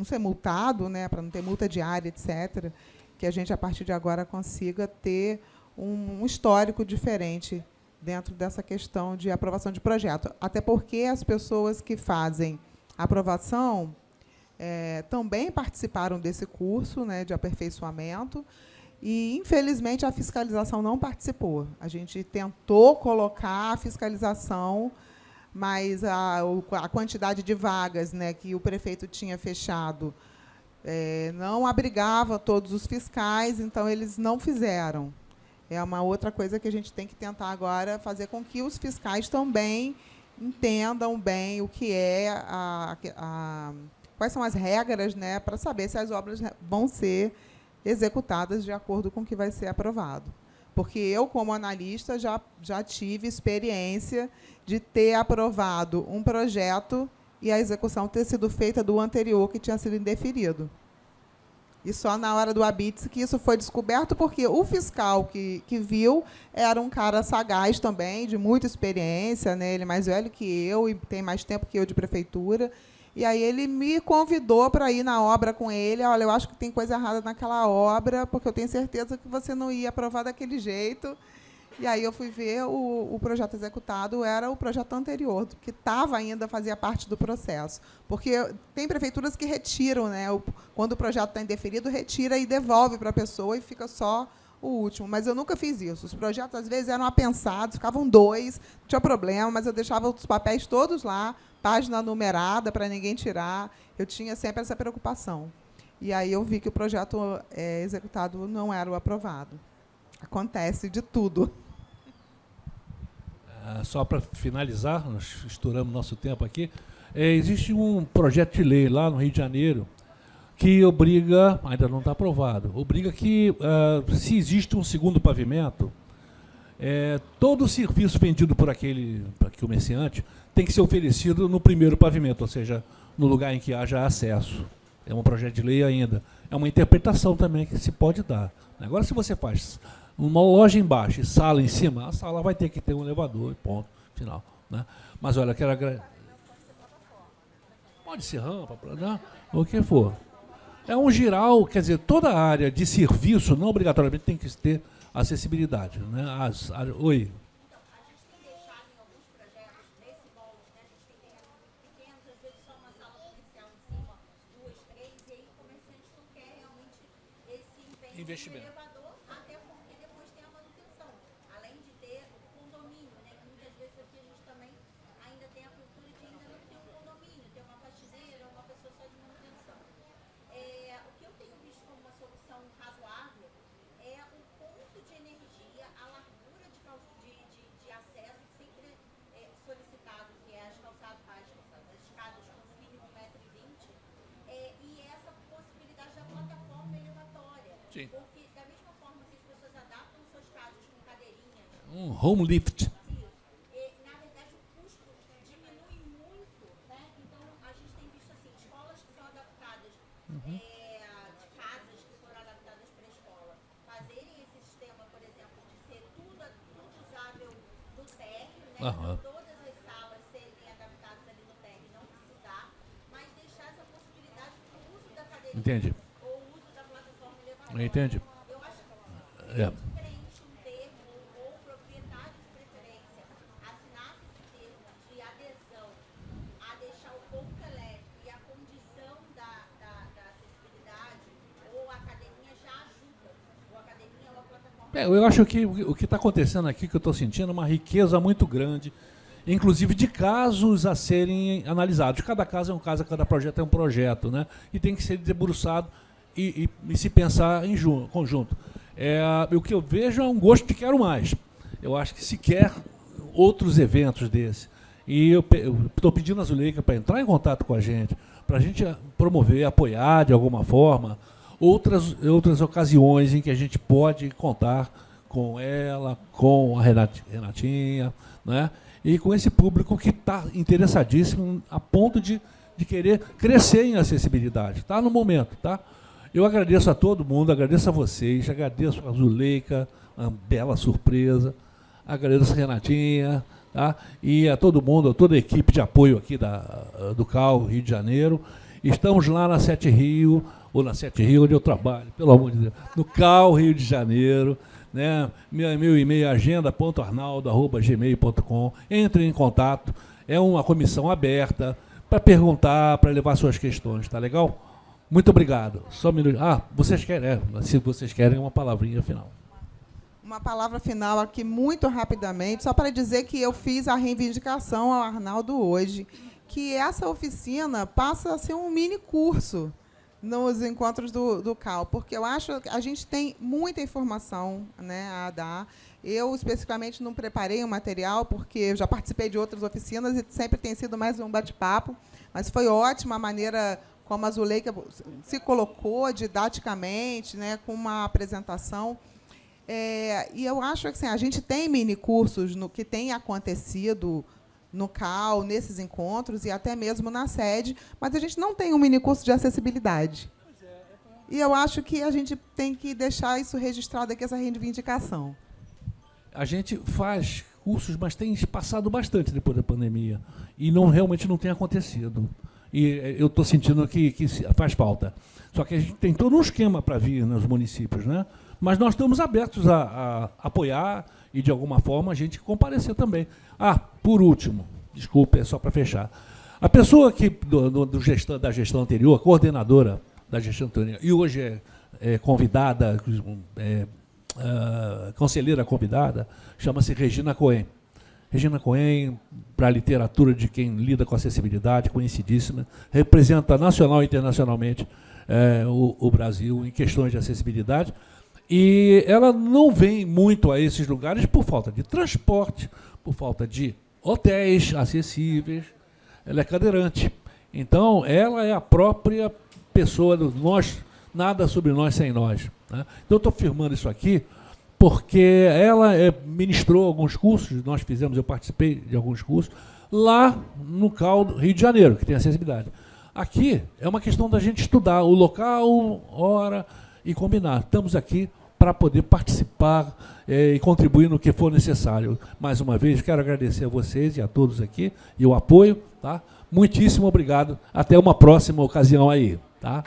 C: ser multado, né? Para não ter multa diária, etc., que a gente, a partir de agora, consiga ter um histórico diferente dentro dessa questão de aprovação de projeto. Até porque as pessoas que fazem aprovação também participaram desse curso, né, de aperfeiçoamento, e, infelizmente, a fiscalização não participou. A gente tentou colocar a fiscalização, mas a quantidade de vagas, né, que o prefeito tinha fechado não abrigava todos os fiscais, então eles não fizeram. É uma outra coisa que a gente tem que tentar agora fazer com que os fiscais também entendam bem o que quais são as regras, né, para saber se as obras vão ser executadas de acordo com o que vai ser aprovado. Porque eu, como analista, já tive experiência de ter aprovado um projeto e a execução ter sido feita do anterior, que tinha sido indeferido. E só na hora do habite que isso foi descoberto, porque o fiscal que viu era um cara sagaz também, de muita experiência, né? Ele é mais velho que eu e tem mais tempo que eu de prefeitura. E aí ele me convidou para ir na obra com ele. Olha, eu acho que tem coisa errada naquela obra, porque eu tenho certeza que você não ia aprovar daquele jeito. E aí eu fui ver o projeto executado, era o projeto anterior, que estava ainda, fazia parte do processo. Porque tem prefeituras que retiram, né? Quando o projeto está indeferido, retira e devolve para a pessoa e fica só o último. Mas eu nunca fiz isso. Os projetos, às vezes, eram apensados, ficavam 2, não tinha problema, mas eu deixava os papéis todos lá, página numerada, para ninguém tirar. Eu tinha sempre essa preocupação. E aí eu vi que o projeto executado não era o aprovado. Acontece de tudo.
D: Só para finalizar, nós estouramos nosso tempo aqui, existe um projeto de lei lá no Rio de Janeiro que obriga, ainda não está aprovado, obriga que, se existe um segundo pavimento, todo o serviço vendido por aquele comerciante tem que ser oferecido no primeiro pavimento, ou seja, no lugar em que haja acesso. É um projeto de lei ainda. É uma interpretação também que se pode dar. Agora, se você faz uma loja embaixo e sala em cima, a sala vai ter que ter um elevador e ponto, final. Né? Mas, olha, quero agradecer. Pode ser rampa, né? O que for. É um geral, quer dizer, toda a área de serviço não obrigatoriamente tem que ter acessibilidade. Né? Oi. Investimento.
F: Até porque depois tem a manutenção, além de ter o condomínio, né? Que muitas vezes aqui a gente também ainda tem a cultura de ainda não ter um condomínio, ter uma faxineira, uma pessoa só de manutenção. O que eu tenho visto como uma solução razoável é o ponto de energia, a largura de acesso que sempre é solicitado, que é as escadas com no mínimo 1,20 m, e essa possibilidade da plataforma elevatória.
D: Sim.
F: Porque, da mesma forma que as pessoas adaptam suas casas com cadeirinhas...
D: Um home lift.
F: Na verdade, o custo diminui muito, né? Então, a gente tem visto, assim, escolas que são adaptadas, de casas que foram adaptadas para a escola, fazerem esse sistema, por exemplo, de ser tudo usável no térreo, né? Então, todas as salas serem adaptadas ali no térreo, não precisar, mas deixar essa possibilidade do uso da cadeirinha.
D: Entendi. Entende?
F: Eu acho que preenche um termo ou o proprietário de preferência assinasse esse termo de adesão a deixar o ponto elétrico e a condição da acessibilidade ou a cadeirinha já ajuda. Ou a cadeirinha ou a plataforma.
D: Eu acho que o que está acontecendo aqui, que eu estou sentindo, é uma riqueza muito grande, inclusive de casos a serem analisados. Cada caso é um caso, cada projeto é um projeto, né? E tem que ser debruçado e se pensar em conjunto. O que eu vejo é um gosto de quero mais. Eu acho que se quer outros eventos desses. E eu estou pedindo a Zuleika para entrar em contato com a gente, para a gente promover, apoiar de alguma forma outras ocasiões em que a gente pode contar com ela, com a Renatinha, né? E com esse público que está interessadíssimo a ponto de querer crescer em acessibilidade. Está no momento, tá? Eu agradeço a todo mundo, agradeço a vocês, agradeço a Zuleika, uma bela surpresa, agradeço a Renatinha, tá? E a todo mundo, a toda a equipe de apoio aqui do CAU Rio de Janeiro. Estamos lá na Sete Rio, ou na Sete Rio, onde eu trabalho, pelo amor de Deus, no CAU Rio de Janeiro. Né? Meu e-mail é agenda.arnaldo@gmail.com. Entre em contato, é uma comissão aberta para perguntar, para levar suas questões, tá legal? Muito obrigado. Só um minuto. Se vocês querem uma palavrinha final.
C: Uma palavra final aqui, muito rapidamente, só para dizer que eu fiz a reivindicação ao Arnaldo hoje, que essa oficina passa a ser um mini curso nos encontros do CAU, porque eu acho que a gente tem muita informação, né, a dar. Eu, especificamente, não preparei o material, porque eu já participei de outras oficinas e sempre tem sido mais um bate-papo, mas foi ótima a maneira como a Zuleika se colocou didaticamente, né, com uma apresentação. E eu acho que assim, a gente tem mini-cursos que tem acontecido no CAU, nesses encontros, e até mesmo na sede, mas a gente não tem um mini-curso de acessibilidade. E eu acho que a gente tem que deixar isso registrado aqui, essa reivindicação.
D: A gente faz cursos, mas tem passado bastante depois da pandemia, e realmente não tem acontecido. E eu estou sentindo que faz falta. Só que a gente tem todo um esquema para vir nos municípios, né? Mas nós estamos abertos a apoiar e, de alguma forma, a gente comparecer também. Ah, por último, desculpe, é só para fechar. A pessoa que da gestão anterior, a coordenadora da gestão anterior, e hoje é convidada, conselheira convidada, chama-se Regina Cohen. Regina Cohen, para a literatura de quem lida com acessibilidade, conhecidíssima, representa nacional e internacionalmente o Brasil em questões de acessibilidade, e ela não vem muito a esses lugares por falta de transporte, por falta de hotéis acessíveis. Ela é cadeirante. Então, ela é a própria pessoa do nós, nada sobre nós sem nós. Né? Então, eu estou afirmando isso aqui porque ela ministrou alguns cursos, eu participei de alguns cursos, lá no CAL Rio de Janeiro, que tem acessibilidade. Aqui é uma questão da gente estudar o local, hora e combinar. Estamos aqui para poder participar e contribuir no que for necessário. Mais uma vez, quero agradecer a vocês e a todos aqui e o apoio. Tá? Muitíssimo obrigado. Até uma próxima ocasião aí. Tá?